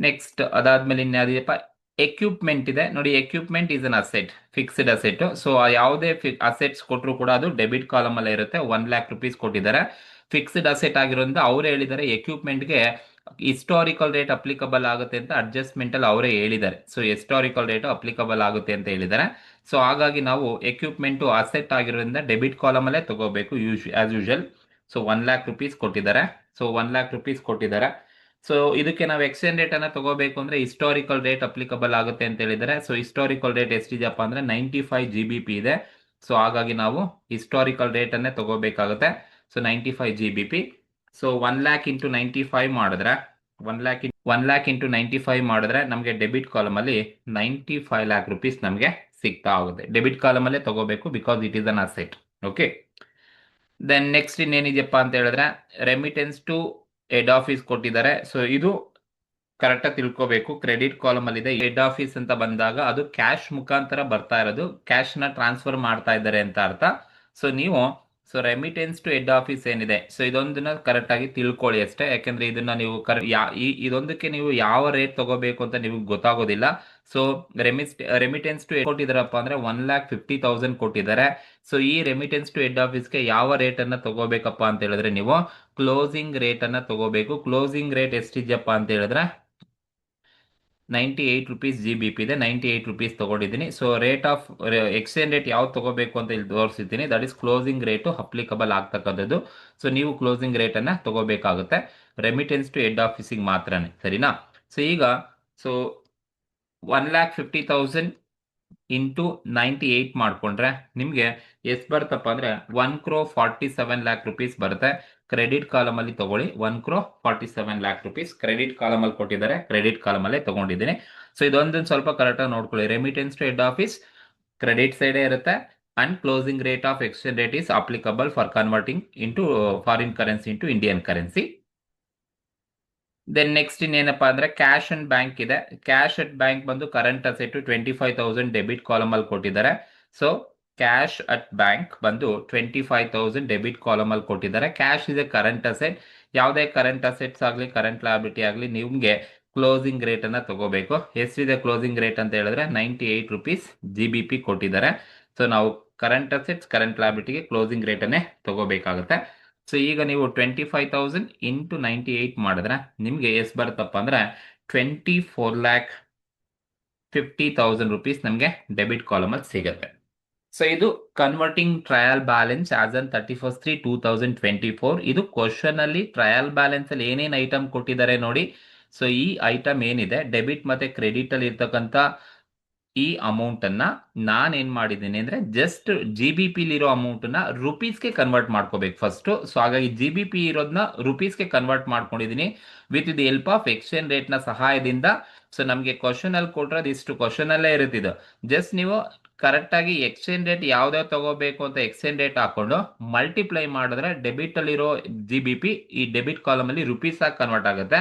ನೆಕ್ಸ್ಟ್ ಅದಾದ್ಮೇಲೆ ಇನ್ಯಾವುದಪ್ಪ, ಎಕ್ವಿಪ್ಮೆಂಟ್ ಇದೆ ನೋಡಿ. Equipment is an asset, fixed asset. So ಯಾವುದೇ ಅಸೆಟ್ಸ್ ಕೊಟ್ಟರು ಕೂಡ ಅದು ಡೆಬಿಟ್ ಕಾಲಮ್ ಅಲ್ಲೇ ಇರುತ್ತೆ. 1,00,000 ಕೊಟ್ಟಿದ್ದಾರೆ, ಫಿಕ್ಸ್ಡ್ ಅಸೆಟ್ ಆಗಿರೋದ್ರಿಂದ ಅವರೇ ಹೇಳಿದ್ದಾರೆ ಎಕ್ವಿಪ್ಮೆಂಟ್ಗೆ ಹಿಸ್ಟಾರಿಕಲ್ ರೇಟ್ ಅಪ್ಲಿಕಬಲ್ ಆಗುತ್ತೆ ಅಂತ ಅಡ್ಜಸ್ಟ್ಮೆಂಟ್ ಅಲ್ಲಿ ಅವರೇ ಹೇಳಿದ್ದಾರೆ. ಸೊ ಹಿಸ್ಟಾರಿಕಲ್ ರೇಟ್ ಅಪ್ಲಿಕಬಲ್ ಆಗುತ್ತೆ ಅಂತ ಹೇಳಿದ್ದಾರೆ. ಸೊ ಹಾಗಾಗಿ ನಾವು ಎಕ್ವಿಪ್ಮೆಂಟ್ ಅಸೆಟ್ ಆಗಿರೋದ್ರಿಂದ ಡೆಬಿಟ್ ಕಾಲಮ್ ಅಲ್ಲೇ ತಗೋಬೇಕು ಆಸ್ ಯೂಶುವಲ್. ಸೊ 1,00,000 ಕೊಟ್ಟಿದ್ದಾರೆ. ಸೊ 1,00,000 ಕೊಟ್ಟಿದ್ದಾರೆ. ಸೊ ಇದಕ್ಕೆ ನಾವು ಎಕ್ಸ್ಚೇಂಜ್ ರೇಟ್ ಅನ್ನ ತಗೋಬೇಕು ಅಂದ್ರೆ ಹಿಸ್ಟಾರಿಕಲ್ ರೇಟ್ ಅಪ್ಲಿಕಬಲ್ ಆಗುತ್ತೆ ಅಂತ ಹೇಳಿದ್ದಾರೆ. ಸೊ ಹಿಸ್ಟಾರಿಕಲ್ ರೇಟ್ ಎಷ್ಟಿದೆಯಪ್ಪ ಅಂದ್ರೆ 95 GB ಇದೆ. ಸೊ ಹಾಗಾಗಿ ನಾವು ಹಿಸ್ಟಾರಿಕಲ್ ರೇಟ್ ಅನ್ನೇ ತಗೋಬೇಕಾಗುತ್ತೆ. So 95 GB. ಸೊ 1,00,000 ಇಂಟು 95 ಮಾಡಿದ್ರೆ 1,00,000 ಇಂಟು 95 ಮಾಡಿದ್ರೆ ನಮಗೆ ಡೆಬಿಟ್ ಕಾಲಮ್ ಅಲ್ಲಿ 95 lakh rupees ನಮಗೆ ಸಿಗ್ತಾ ಹೋಗುತ್ತೆ. ಡೆಬಿಟ್ ಕಾಲಮ್ ಅಲ್ಲೇ ತಗೋಬೇಕು, because it is an asset. Okay. Then next ಇನ್ನೇನಿದೆಯಪ್ಪ ಅಂತ ಹೇಳಿದ್ರೆ ರೆಮಿಟೆನ್ಸ್ ಟು ಹೆಡ್ ಆಫೀಸ್ ಕೊಟ್ಟಿದ್ದಾರೆ. ಸೊ ಇದು ಕರೆಕ್ಟಾಗಿ ತಿಳ್ಕೋಬೇಕು. ಕ್ರೆಡಿಟ್ ಕಾಲಮ್ ಅಲ್ಲಿ ಇದೆ, ಹೆಡ್ ಆಫೀಸ್ ಅಂತ ಬಂದಾಗ ಅದು ಕ್ಯಾಶ್ ಮುಖಾಂತರ ಬರ್ತಾ ಇರೋದು, ಕ್ಯಾಶ್ ನ ಟ್ರಾನ್ಸ್ಫರ್ ಮಾಡ್ತಾ ಇದ್ದಾರೆ ಅಂತ ಅರ್ಥ. ಸೊ ನೀವು ರೆಮಿಟೆನ್ಸ್ ಟು ಹೆಡ್ ಆಫೀಸ್ ಏನಿದೆ, ಸೊ ಇದೊಂದನ್ನ ಕರೆಕ್ಟ್ ಆಗಿ ತಿಳ್ಕೊಳ್ಳಿ ಅಷ್ಟೇ. ಯಾಕಂದ್ರೆ ಇದನ್ನ ನೀವು ಇದೊಂದಕ್ಕೆ ನೀವು ಯಾವ ರೇಟ್ ತಗೋಬೇಕು ಅಂತ ನಿಮಗೆ ಗೊತ್ತಾಗೋದಿಲ್ಲ. ಸೊ ರೆಮಿಟೆನ್ಸ್ ಟು ಕೊಟ್ಟಿದಾರಪ್ಪ ಅಂದ್ರೆ 1,50,000 ಕೊಟ್ಟಿದ್ದಾರೆ. ಸೊ ಈ ರೆಮಿಟೆನ್ಸ್ ಟು ಹೆಡ್ ಆಫೀಸ್ಗೆ ಯಾವ ರೇಟ್ ಅನ್ನ ತಗೋಬೇಕಪ್ಪ ಅಂತ ಹೇಳಿದ್ರೆ ನೀವು ಕ್ಲೋಸಿಂಗ್ ರೇಟ್ ಅನ್ನ ತಗೋಬೇಕು. ಕ್ಲೋಸಿಂಗ್ ರೇಟ್ ಎಷ್ಟಿದ್ಯಪ್ಪ ಅಂತ ಹೇಳಿದ್ರೆ 98 GBP ಇದೆ. 98 ತಗೊಂಡಿದ್ದೀನಿ. So rate of exchange rate ಯಾವ್ದು ತಗೋಬೇಕು ಅಂತ ಇಲ್ಲಿ ತೋರಿಸಿದ್ದೀನಿ. That is closing rate applicable ಆಗ್ತಕ್ಕಂಥದ್ದು. ಸೊ ನೀವು ಕ್ಲೋಸಿಂಗ್ ರೇಟ್ ಅನ್ನ ತಗೋಬೇಕಾಗುತ್ತೆ ರೆಮಿಟೆನ್ಸ್ ಟು ಹೆಡ್ ಆಫೀಸಿಗೆ ಮಾತ್ರನೇ, ಸರಿನಾ? ಸೊ ಈಗ ಸೊ 1,50,000 ಇಂಟು 98 ಮಾಡ್ಕೊಂಡ್ರೆ ನಿಮಗೆ ಎಷ್ಟು ಬರುತ್ತಪ್ಪ ಅಂದ್ರೆ 1,47 lakh rupees ಬರುತ್ತೆ. ಕ್ರೆಡಿಟ್ ಕಾಲಮ್ ಅಲ್ಲಿ ತಗೊಳ್ಳಿ. 1,47 lakh rupees ಕ್ರೆಡಿಟ್ ಕಾಲಮ್ ಅಲ್ಲಿ ಕೊಟ್ಟಿದ್ದಾರೆ, ಕ್ರೆಡಿಟ್ ಕಾಲಮ್ ಅಲ್ಲೇ ತಗೊಂಡಿದ್ದೀನಿ. ಸೊ ಇದೊಂದನ್ನು ಸ್ವಲ್ಪ ಕರೆಕ್ಟಾಗಿ ನೋಡ್ಕೊಳ್ಳಿ. Remittance to head office credit ಸೈಡೇ ಇರುತ್ತೆ, and closing rate of exchange rate is applicable for converting into foreign currency into Indian currency. Then next ಇನ್ನೇನಪ್ಪ ಅಂದ್ರೆ ಕ್ಯಾಶ್ ಅಂಡ್ ಬ್ಯಾಂಕ್ ಇದೆ. ಕ್ಯಾಶ್ ಅಟ್ ಬ್ಯಾಂಕ್ ಬಂದು ಕರೆಂಟ್ ಅಸೆಟ್ 25,000 ಡೆಬಿಟ್ ಕಾಲಮ್ ಅಲ್ಲಿ ಕೊಟ್ಟಿದ್ದಾರೆ. So cash at bank ಬಂದು 25,000 debit column ಅಲ್ಲಿ ಕೊಟ್ಟಿದ್ದಾರೆ. Cash ಇದೆ ಕರೆಂಟ್ ಅಸೆಟ್. ಯಾವುದೇ ಕರೆಂಟ್ ಅಸೆಟ್ಸ್ ಆಗಲಿ ಕರೆಂಟ್ ಲಾಬಿಲಿಟಿ ಆಗಲಿ ನಿಮಗೆ ಕ್ಲೋಸಿಂಗ್ ರೇಟ್ ಅನ್ನ ತಗೋಬೇಕು. ಎಷ್ಟಿದೆ ಕ್ಲೋಸಿಂಗ್ ರೇಟ್ ಅಂತ ಹೇಳಿದ್ರೆ 98 GBP ಕೊಟ್ಟಿದ್ದಾರೆ. ಸೊ ನಾವು ಕರೆಂಟ್ ಅಸೆಟ್ಸ್ ಕರೆಂಟ್ ಲಾಬಿಲಿಟಿಗೆ ಕ್ಲೋಸಿಂಗ್ ರೇಟ್ ಅನ್ನೇ ತಗೋಬೇಕಾಗುತ್ತೆ. ಸೊ ಈಗ ನೀವು 25,000 ಇಂಟು 98 ಮಾಡಿದ್ರೆ ನಿಮಗೆ ಎಷ್ಟು ಬರುತ್ತಪ್ಪ ಅಂದ್ರೆ 24,50,000 rupees ನಮಗೆ ಡೆಬಿಟ್ ಕಾಲಮ್ ಅಲ್ಲಿ ಸಿಗುತ್ತೆ. ಸೊ ಇದು converting trial balance as an 31/3/2024. ಇದು ಕ್ವಶನ್ ಅಲ್ಲಿ ಟ್ರಯಲ್ ಬ್ಯಾಲೆನ್ಸ್ ಅಲ್ಲಿ ಏನೇನು ಐಟಮ್ ಕೊಟ್ಟಿದ್ದಾರೆ ನೋಡಿ. ಸೊ ಈ ಐಟಮ್ ಏನಿದೆ ಡೆಬಿಟ್ ಮತ್ತೆ ಕ್ರೆಡಿಟ್ ಅಲ್ಲಿ ಇರ್ತಕ್ಕಂಥ ಈ ಅಮೌಂಟ್ ಅನ್ನ ನಾನು ಏನ್ ಮಾಡಿದ್ದೀನಿ ಅಂದ್ರೆ ಜಸ್ಟ್ GBP ಇರೋ ಅಮೌಂಟ್ ನ ರುಪೀಸ್ಗೆ ಕನ್ವರ್ಟ್ ಮಾಡ್ಕೋಬೇಕು ಫಸ್ಟ್. ಸೊ ಹಾಗಾಗಿ GBP ಇರೋದನ್ನ ರುಪೀಸ್ಗೆ ಕನ್ವರ್ಟ್ ಮಾಡ್ಕೊಂಡಿದ್ದೀನಿ with the help of exchange rate ನ ಸಹಾಯದಿಂದ. ಸೊ ನಮಗೆ ಕ್ವಶನ್ ಅಲ್ಲಿ ಕೊಟ್ಟಿರೋದು ಇಷ್ಟು ಕ್ವಶನ್ ಅಲ್ಲೇ ಇರುತ್ತಿದ್ದು. ಜಸ್ಟ್ ನೀವು ಕರೆಕ್ಟ್ ಆಗಿ ಎಕ್ಸ್ಚೇಂಜ್ ರೇಟ್ ಯಾವ್ದಾವ್ ತಗೋಬೇಕು ಅಂತ ಎಕ್ಸ್ಚೇಂಜ್ ರೇಟ್ ಹಾಕೊಂಡು ಮಲ್ಟಿಪ್ಲೈ ಮಾಡಿದ್ರೆ ಡೆಬಿಟ್ ಅಲ್ಲಿರೋ GBP ಈ ಡೆಬಿಟ್ ಕಾಲಮ್ ಅಲ್ಲಿ ರುಪೀಸ್ ಆಗಿ ಕನ್ವರ್ಟ್ ಆಗುತ್ತೆ.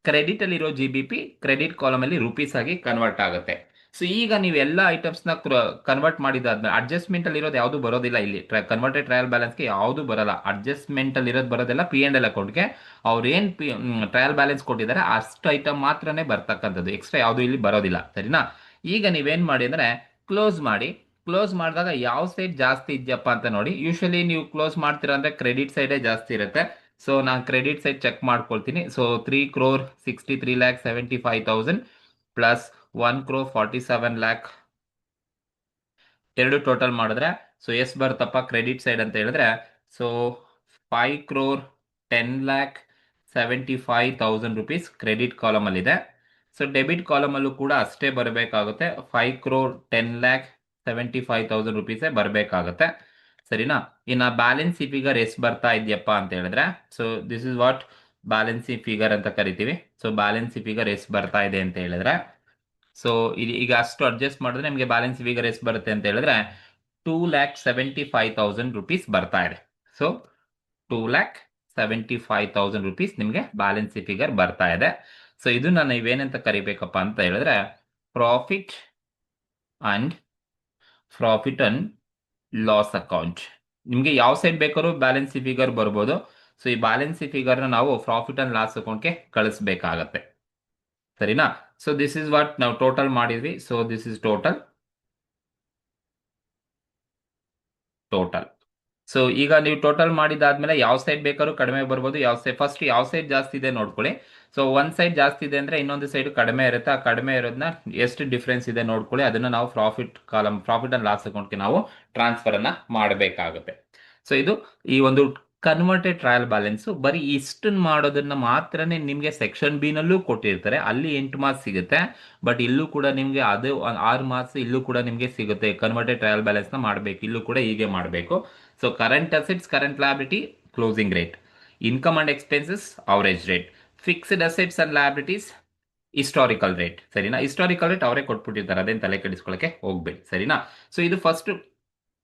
ಕ್ರೆಡಿಟ್ ಅಲ್ಲಿರೋ GBP ಕ್ರೆಡಿಟ್ ಕಾಲಮ್ ಅಲ್ಲಿ ರುಪೀಸ್ ಆಗಿ ಕನ್ವರ್ಟ್ ಆಗುತ್ತೆ. ಸೊ ಈಗ ನೀವು ಎಲ್ಲ ಐಟಮ್ಸ್ ನ ಕನ್ವರ್ಟ್ ಮಾಡಿದಾದ್ಮೇಲೆ ಅಡ್ಜಸ್ಟ್ಮೆಂಟ್ ಅಲ್ಲಿ ಇರೋದು ಯಾವುದು ಬರೋದಿಲ್ಲ. ಇಲ್ಲಿ ಕನ್ವರ್ಟೆಡ್ ಟ್ರಯಲ್ ಬ್ಯಾಲೆನ್ಸ್ಗೆ ಯಾವುದು ಬರಲ್ಲ. ಅಡ್ಜಸ್ಟ್ಮೆಂಟ್ ಅಲ್ಲಿ ಇರೋದು ಬರೋದಿಲ್ಲ P&L ಅಕೌಂಟ್ಗೆ. ಅವ್ರು ಏನ್ ಟ್ರಯಲ್ ಬ್ಯಾಲೆನ್ಸ್ ಕೊಟ್ಟಿದ್ದಾರೆ ಅಷ್ಟು ಐಟಮ್ ಮಾತ್ರನೇ ಬರ್ತಕ್ಕಂಥದ್ದು, ಎಕ್ಸ್ಟ್ರಾ ಯಾವುದು ಇಲ್ಲಿ ಬರೋದಿಲ್ಲ, ಸರಿನಾ? ಈಗ ನೀವೇನ್ ಮಾಡಿ ಅಂದ್ರೆ ಕ್ಲೋಸ್ ಮಾಡಿ. ಕ್ಲೋಸ್ ಮಾಡಿದಾಗ ಯಾವ ಸೈಡ್ ಜಾಸ್ತಿ ಇದೆಯಪ್ಪ ಅಂತ ನೋಡಿ. ಯೂಶಲಿ ನೀವು ಕ್ಲೋಸ್ ಮಾಡ್ತೀರಾ ಅಂದ್ರೆ ಕ್ರೆಡಿಟ್ ಸೈಡೇ ಜಾಸ್ತಿ ಇರುತ್ತೆ. ಸೊ ನಾನು ಕ್ರೆಡಿಟ್ ಸೈಡ್ ಚೆಕ್ ಮಾಡ್ಕೊಳ್ತೀನಿ. ಸೊ 3,63,75,000 ಪ್ಲಸ್ 1,47 lakh ಎರಡು ಟೋಟಲ್ ಮಾಡಿದ್ರೆ ಸೊ ಎಷ್ಟು ಬರುತ್ತಪ್ಪ ಕ್ರೆಡಿಟ್ ಸೈಡ್ ಅಂತ ಹೇಳಿದ್ರೆ ಸೊ 5,10,00,000 ₹75,000 ಕ್ರೆಡಿಟ್ ಕಾಲಮಲ್ಲಿದೆ. ಸೊ ಡೆಬಿಟ್ ಕಾಲಮಲ್ಲೂ ಕೂಡ ಅಷ್ಟೇ ಬರಬೇಕಾಗುತ್ತೆ, 5,10,75,000 ಬರಬೇಕಾಗುತ್ತೆ. ಸರಿನಾ? ಇನ್ನು ಬ್ಯಾಲೆನ್ಸ್ ಫಿಗರ್ ಎಷ್ಟು ಬರ್ತಾ ಇದೆಯಪ್ಪ ಅಂತ ಹೇಳಿದ್ರೆ, so this is what balance figure ಅಂತ ಕರಿತೀವಿ. ಸೊ ಬ್ಯಾಲೆನ್ಸ್ ಫಿಗರ್ ಎಷ್ಟು ಬರ್ತಾ ಇದೆ ಅಂತ ಹೇಳಿದ್ರೆ, ಸೊ ಈಗ ಅಷ್ಟು ಅಡ್ಜಸ್ಟ್ ಮಾಡಿದ್ರೆ ನಿಮಗೆ ಬ್ಯಾಲೆನ್ಸ್ ಫಿಗರ್ ಎಷ್ಟು ಬರುತ್ತೆ ಅಂತ ಹೇಳಿದ್ರೆ ₹2,75,000 ಬರ್ತಾ ಇದೆ. ಸೊ ₹2,75,000 ನಿಮಗೆ ಬ್ಯಾಲೆನ್ಸ್ ಫಿಗರ್ ಬರ್ತಾ ಇದೆ. ಸೊ ಇದನ್ನ ನೀವೇನಂತ ಕರಿಬೇಕಪ್ಪ ಅಂತ ಹೇಳಿದ್ರೆ ಪ್ರಾಫಿಟ್ ಅಂಡ್ ಲಾಸ್ ಅಕೌಂಟ್. ನಿಮಗೆ ಯಾವ ಸೈಡ್ ಬೇಕಾದ್ರೂ ಬ್ಯಾಲೆನ್ಸ್ ಫಿಗರ್ ಬರ್ಬೋದು. ಸೊ ಈ ಬ್ಯಾಲೆನ್ಸ್ ಫಿಗರ್ನ ನಾವು ಪ್ರಾಫಿಟ್ ಅಂಡ್ ಲಾಸ್ ಅಕೌಂಟ್ಗೆ ಕಳಿಸ್ಬೇಕಾಗತ್ತೆ. ಸರಿನಾ? ಸೊ ದಿಸ್ ಇಸ್ ವಾಟ್ ನಾವು ಟೋಟಲ್ ಮಾಡಿದ್ವಿ. So this is total. So ಈಗ ನೀವು ಟೋಟಲ್ ಮಾಡಿದಾದ್ಮೇಲೆ ಯಾವ ಸೈಡ್ ಬೇಕಾದ್ರೂ ಕಡಿಮೆ ಬರ್ಬೋದು, ಫಸ್ಟ್ ಯಾವ ಸೈಡ್ ಜಾಸ್ತಿ ಇದೆ ನೋಡ್ಕೊಳ್ಳಿ. ಸೊ ಒಂದ್ ಸೈಡ್ ಜಾಸ್ತಿ ಇದೆ ಅಂದ್ರೆ ಇನ್ನೊಂದು ಸೈಡ್ ಕಡಿಮೆ ಇರುತ್ತೆ. ಆ ಕಡಿಮೆ ಇರೋದನ್ನ ಎಷ್ಟು ಡಿಫ್ರೆನ್ಸ್ ಇದೆ ನೋಡ್ಕೊಳ್ಳಿ, ಅದನ್ನ ನಾವು ಪ್ರಾಫಿಟ್ ಅಂಡ್ ಲಾಸ್ ಅಕೌಂಟ್ಗೆ ನಾವು ಟ್ರಾನ್ಸ್ಫರ್ ಅನ್ನ ಮಾಡಬೇಕಾಗುತ್ತೆ. ಸೊ ಇದು ಈ ಒಂದು ಕನ್ವರ್ಟೆಡ್ ಟ್ರಯಲ್ ಬ್ಯಾಲೆನ್ಸ್. ಬರೀ ಇಷ್ಟನ್ನು ಮಾಡೋದನ್ನ ಮಾತ್ರನೇ ನಿಮಗೆ ಸೆಕ್ಷನ್ ಬಿ ನಲ್ಲೂ ಕೊಟ್ಟಿರ್ತಾರೆ, ಅಲ್ಲಿ 8 ಮಾರ್ಕ್ಸ್ ಸಿಗುತ್ತೆ. ಬಟ್ ಇಲ್ಲೂ ಕೂಡ ನಿಮಗೆ ಅದು 6 ಮಾರ್ಕ್ಸ್ ಇಲ್ಲೂ ಕೂಡ ನಿಮಗೆ ಸಿಗುತ್ತೆ. ಕನ್ವರ್ಟೆಡ್ ಟ್ರಯಲ್ ಬ್ಯಾಲೆನ್ಸ್ ನ ಮಾಡಬೇಕು, ಇಲ್ಲೂ ಕೂಡ ಹೀಗೆ ಮಾಡಬೇಕು. So current assets, current liability, closing rate. Income and expenses, average rate. Fixed assets and liabilities, historical rate. ಸರಿನಾ? ಹಿಸ್ಟಾರಿಕಲ್ ರೇಟ್ ಅವರೇ ಕೊಟ್ಬಿಟ್ಟಿರ್ತಾರೆ, ಅದೇನು ತಲೆ ಕೆಡಿಸ್ಕೊಳ್ಳಕ್ಕೆ ಹೋಗ್ಬೇಡಿ. ಸರಿನಾ? ಸೊ ಇದು ಫಸ್ಟ್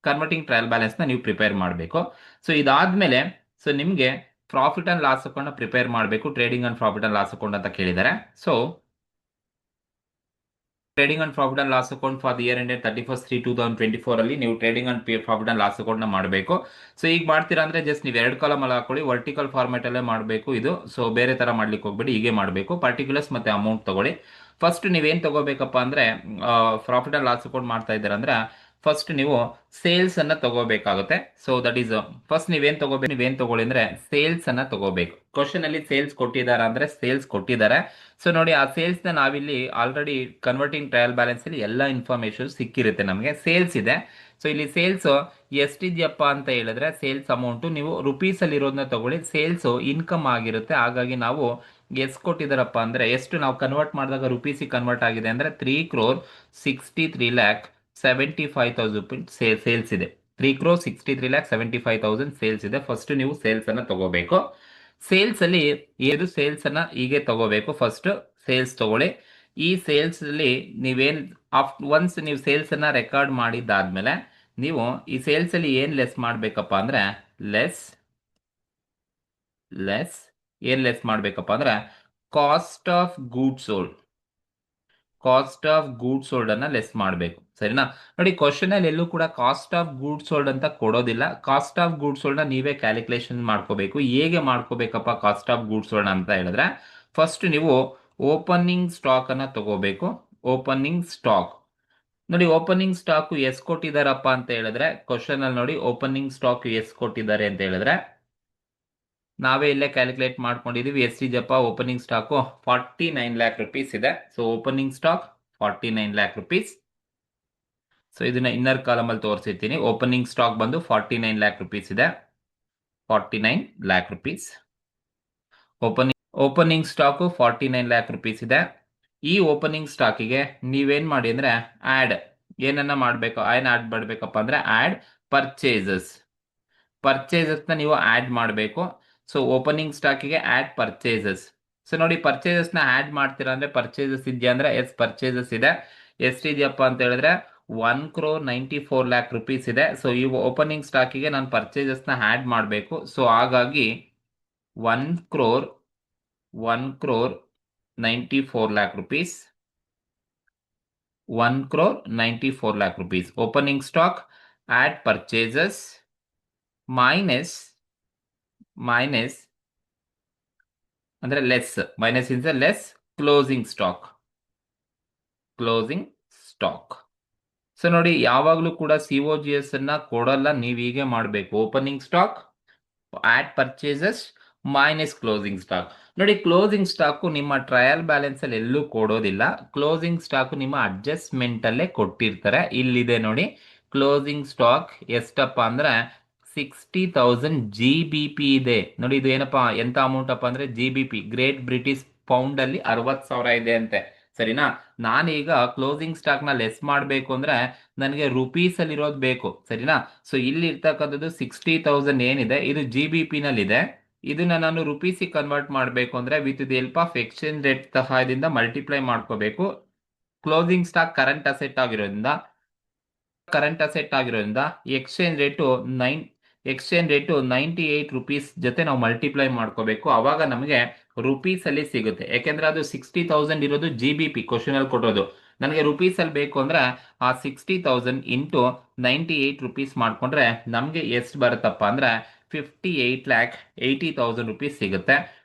ಕನ್ವರ್ಟಿಂಗ್ ಟ್ರಯಲ್ ಬ್ಯಾಲೆನ್ಸ್ ನ ನೀವು ಪ್ರಿಪೇರ್ ಮಾಡಬೇಕು. ಸೊ ಇದಾದ್ಮೇಲೆ ಸೊ ನಿಮಗೆ ಪ್ರಾಫಿಟ್ ಅಂಡ್ ಲಾಸ್ ಅಕೌಂಟ್ ನ ಪ್ರಿಪೇರ್ ಮಾಡಬೇಕು. Trading and profit and loss account ಅಂತ ಕೇಳಿದ್ದಾರೆ. So trading and profit and loss account for the year ended 31/3/2024 ಅಲ್ಲಿ ನೀವು trading and profit and loss account ನ ಮಾಡಬೇಕು. ಸೊ ಈಗ ಮಾಡ್ತೀರಾ ಅಂದ್ರೆ ಜಸ್ಟ್ ನೀವು 2 ಕಾಲಮ್ ಅಲ್ಲಿ ಹಾಕೊಳ್ಳಿ, ವರ್ಟಿಕಲ್ ಫಾರ್ಮೆಟ್ ಅಲ್ಲೇ ಮಾಡಬೇಕು ಇದು. ಸೊ ಬೇರೆ ತರ ಮಾಡ್ಲಿಕ್ಕೆ ಹೋಗ್ಬೇಡಿ, ಹೀಗೆ ಮಾಡಬೇಕು. ಪರ್ಟಿಕ್ಯುಲರ್ಸ್ ಮತ್ತೆ ಅಮೌಂಟ್ ತಗೊಳ್ಳಿ. ಫಸ್ಟ್ ನೀವೇನ್ ತಗೋಬೇಕಪ್ಪ ಅಂದ್ರೆ ಪ್ರಾಫಿಟ್ ಅಂಡ್ ಲಾಸ್ ಅಕೌಂಟ್ ಮಾಡ್ತಾ ಇದ್ದೀರಾ ಅಂದ್ರೆ ಫಸ್ಟ್ ನೀವು ಸೇಲ್ಸ್ ಅನ್ನ ತಗೋಬೇಕಾಗುತ್ತೆ. ಸೊ ದಟ್ ಈಸ್ ಫಸ್ಟ್ ನೀವೇನ್ ತಗೊಳ್ಳಿ ಅಂದ್ರೆ ಸೇಲ್ಸ್ ಅನ್ನ ತಗೋಬೇಕು. ಕ್ವಶನ್ ಅಲ್ಲಿ ಸೇಲ್ಸ್ ಕೊಟ್ಟಿದ್ದಾರೆ ಅಂದ್ರೆ ಸೇಲ್ಸ್ ಕೊಟ್ಟಿದ್ದಾರೆ. ಸೊ ನೋಡಿ, ಆ ಸೇಲ್ಸ್ ನ ನಾವಿಲ್ಲಿ ಆಲ್ರೆಡಿ ಕನ್ವರ್ಟಿಂಗ್ ಟ್ರಯಲ್ ಬ್ಯಾಲೆನ್ಸ್ ಅಲ್ಲಿ ಎಲ್ಲ ಇನ್ಫಾರ್ಮೇಶನ್ ಸಿಕ್ಕಿರುತ್ತೆ ನಮಗೆ. ಸೇಲ್ಸ್ ಇದೆ. ಸೊ ಇಲ್ಲಿ ಸೇಲ್ಸ್ ಎಷ್ಟಿದೆಯಪ್ಪ ಅಂತ ಹೇಳಿದ್ರೆ ಸೇಲ್ಸ್ ಅಮೌಂಟ್ ನೀವು ರುಪೀಸ್ ಅಲ್ಲಿ ಇರೋದನ್ನ ತಗೊಳ್ಳಿ. ಸೇಲ್ಸ್ ಇನ್ಕಮ್ ಆಗಿರುತ್ತೆ. ಹಾಗಾಗಿ ನಾವು ಎಷ್ಟು ಕೊಟ್ಟಿದಾರಪ್ಪ ಅಂದ್ರೆ, ಎಷ್ಟು ನಾವು ಕನ್ವರ್ಟ್ ಮಾಡಿದಾಗ ರುಪೀಸ್ ಕನ್ವರ್ಟ್ ಆಗಿದೆ ಅಂದ್ರೆ 3,63,75,000 ಸೇಲ್ಸ್ ಇದೆ. 3,63,75,000 ಸೇಲ್ಸ್ ಇದೆ. ಫಸ್ಟ್ ನೀವು ಸೇಲ್ಸ್ ಅನ್ನ ತಗೋಬೇಕು. ಸೇಲ್ಸ್ ಅಲ್ಲಿ ಏದು ಸೇಲ್ಸ್ ಅನ್ನ ಹೀಗೆ ತಗೋಬೇಕು. ಫಸ್ಟ್ ಸೇಲ್ಸ್ ತಗೊಳ್ಳಿ. ಈ ಸೇಲ್ಸ್ ಅಲ್ಲಿ ನೀವೇನ್ ಒನ್ಸ್ ನೀವು ಸೇಲ್ಸ್ ಅನ್ನ ರೆಕಾರ್ಡ್ ಮಾಡಿದ್ದಾದ್ಮೇಲೆ ನೀವು ಈ ಸೇಲ್ಸ್ ಅಲ್ಲಿ ಏನ್ ಲೆಸ್ ಮಾಡ್ಬೇಕಪ್ಪ ಅಂದ್ರೆ ಲೆಸ್ ಮಾಡ್ಬೇಕಪ್ಪ ಅಂದ್ರೆ ಕಾಸ್ಟ್ ಆಫ್ ಗೂಡ್ಸ್ ಸೋಲ್ಡ್ ಅನ್ನ ಲೆಸ್ ಮಾಡಬೇಕು. ಸರಿನಾ? ನೋಡಿ, ಕ್ವಶನ್ ಅಲ್ಲಿ ಎಲ್ಲೂ ಕೂಡ ಕಾಸ್ಟ್ ಆಫ್ ಗೂಡ್ಸ್ ಸೋಲ್ಡ್ ಅಂತ ಕೊಡೋದಿಲ್ಲ. ಕಾಸ್ಟ್ ಆಫ್ ಗೂಡ್ಸ್ ಸೋಲ್ಡ್ ನ ನೀವೇ ಕ್ಯಾಲ್ಕುಲೇಷನ್ ಮಾಡ್ಕೋಬೇಕು. ಹೇಗೆ ಮಾಡ್ಕೋಬೇಕಪ್ಪ ಕಾಸ್ಟ್ ಆಫ್ ಗೂಡ್ಸ್ ಸೋಲ್ಡ್ ಅಂತ ಹೇಳಿದ್ರೆ, ಫಸ್ಟ್ ನೀವು ಓಪನಿಂಗ್ ಸ್ಟಾಕ್ ಅನ್ನ ತಗೋಬೇಕು. ಓಪನಿಂಗ್ ಸ್ಟಾಕ್ ನೋಡಿ, ಓಪನಿಂಗ್ ಸ್ಟಾಕ್ ಎಷ್ಟು ಕೊಟ್ಟಿದಾರಪ್ಪ ಅಂತ ಹೇಳಿದ್ರೆ ಕ್ವಶನ್ ಅಲ್ಲಿ ನೋಡಿ, ಓಪನಿಂಗ್ ಸ್ಟಾಕ್ ಎಷ್ಟು ಕೊಟ್ಟಿದ್ದಾರೆ ಅಂತ ಹೇಳಿದ್ರೆ ನಾವೇ ಇಲ್ಲೇ ಕ್ಯಾಲ್ಕುಲೇಟ್ ಮಾಡ್ಕೊಂಡಿದೀವಿ. ಎಷ್ಟಿದೆಯಪ್ಪ ಓಪನಿಂಗ್ ಸ್ಟಾಕ್? 49 lakh rupees ಇದೆ. So opening stock 49 lakh rupees. So ಇದನ್ನ ಇನ್ನರ್ ಕಾಲಮ್ ಅಲ್ಲಿ ತೋರಿಸಿರ್ತೀನಿ. ಓಪನಿಂಗ್ ಸ್ಟಾಕ್ ಬಂದು 49 lakh rupees ಇದೆ. 49 lakh rupees opening stock 49 lakh rupees ಇದೆ. ಈ ಓಪನಿಂಗ್ ಸ್ಟಾಕಿಗೆ ನೀವೇನ್ ಮಾಡಿ ಅಂದ್ರೆ ಏನನ್ನ ಮಾಡ್ಬೇಕು, ಆಡ್ ಮಾಡ್ಬೇಕಪ್ಪ ಅಂದ್ರೆ ಆಡ್ ಪರ್ಚೇಸಸ್ ನ ನೀವು ಆಡ್ ಮಾಡಬೇಕು. ಸೊ ಓಪನಿಂಗ್ ಸ್ಟಾಕಿಗೆ ಆಡ್ ಪರ್ಚೇಸಸ್. ಸೊ ನೋಡಿ, ಪರ್ಚೇಸಸ್ ನ ಆಡ್ ಮಾಡ್ತೀರಾ ಅಂದ್ರೆ ಪರ್ಚೇಸಸ್ ಇದೆಯಾ ಅಂದ್ರೆ ಎಸ್ ಪರ್ಚೇಸಸ್ ಇದೆ. ಎಷ್ಟಿದೆಯಪ್ಪ ಅಂತ ಹೇಳಿದ್ರೆ 1,94 lakh rupees ಇದೆ. ಸೊ ಈ ಓಪನಿಂಗ್ ಸ್ಟಾಕಿಗೆ ನಾನು ಪರ್ಚೇಸಸ್ ನ ಆಡ್ ಮಾಡಬೇಕು. ಸೊ ಹಾಗಾಗಿ 1,94 lakh rupees. 1,94 lakh rupees opening stock, add purchases minus ಅಂದ್ರೆ minus in less closing stock. So ನೋಡಿ, ಯಾವಾಗಲೂ ಕೂಡ COGS ಅನ್ನ ಕೊಡಲ್ಲ, ನೀವು ಹೀಗೆ ಮಾಡಬೇಕು. Opening stock, add purchases minus closing stock. ನೋಡಿ, ಕ್ಲೋಸಿಂಗ್ ಸ್ಟಾಕ್ ನಿಮ್ಮ ಟ್ರಯಲ್ ಬ್ಯಾಲೆನ್ಸ್ ಅಲ್ಲಿ ಎಲ್ಲೂ ಕೊಡೋದಿಲ್ಲ. ಕ್ಲೋಸಿಂಗ್ ಸ್ಟಾಕ್ ನಿಮ್ಮ ಅಡ್ಜಸ್ಟ್ಮೆಂಟ್ ಅಲ್ಲೇ ಕೊಟ್ಟಿರ್ತಾರೆ. ಇಲ್ಲಿದೆ ನೋಡಿ, ಕ್ಲೋಸಿಂಗ್ ಸ್ಟಾಕ್ ಎಷ್ಟಪ್ಪ ಅಂದ್ರೆ 60,000 GBP ಇದೆ ನೋಡಿ. ಇದು ಏನಪ್ಪಾ ಎಂತ ಅಮೌಂಟ್ ಅಪ್ಪ ಅಂದ್ರೆ GBP, ಗ್ರೇಟ್ ಬ್ರಿಟಿಷ್ ಪೌಂಡ್ ಅಲ್ಲಿ 60,000 ಇದೆ ಅಂತೆ. ಸರಿನಾ? ನಾನೀಗ ಕ್ಲೋಸಿಂಗ್ ಸ್ಟಾಕ್ ನ ಲೆಸ್ ಮಾಡಬೇಕು ಅಂದ್ರೆ ನನಗೆ ರುಪೀಸ್ ಅಲ್ಲಿ ಇರೋದು ಬೇಕು. ಸರಿನಾ? ಸೊ ಇಲ್ಲಿ ಇರ್ತಕ್ಕಂಥದ್ದು 60,000 ಏನಿದೆ ಇದು GBP ನಲ್ಲಿ ಇದೆ. ಇದನ್ನ ನಾನು ರುಪೀಸಿಗೆ ಕನ್ವರ್ಟ್ ಮಾಡಬೇಕು ಅಂದ್ರೆ with the help of exchange rate ಸಹಾಯದಿಂದ ಮಲ್ಟಿಪ್ಲೈ ಮಾಡ್ಕೋಬೇಕು. ಕ್ಲೋಸಿಂಗ್ ಸ್ಟಾಕ್ ಕರೆಂಟ್ ಅಸೆಟ್ ಆಗಿರೋದ್ರಿಂದ ಎಕ್ಸ್ಚೇಂಜ್ ರೇಟು 98 ರುಪೀಸ್ ಜೊತೆ ನಾವು ಮಲ್ಟಿಪ್ಲೈ ಮಾಡ್ಕೋಬೇಕು. ಅವಾಗ ನಮಗೆ ರುಪೀಸ್ ಅಲ್ಲಿ ಸಿಗುತ್ತೆ. ಯಾಕೆಂದ್ರೆ ಅದು 60,000 ಇರೋದು GBP ಕ್ವಶನ್ ಅಲ್ಲಿ ಕೊಟ್ಟೋದು. ನನಗೆ ರುಪೀಸ್ ಅಲ್ಲಿ ಬೇಕು ಅಂದ್ರೆ ಆ 60,000 ಇಂಟು 98 ರುಪೀಸ್ ಮಾಡ್ಕೊಂಡ್ರೆ ನಮಗೆ ಎಷ್ಟು ಬರುತ್ತಪ್ಪ ಅಂದ್ರೆ 58,80,000 ಸಿಗುತ್ತೆ.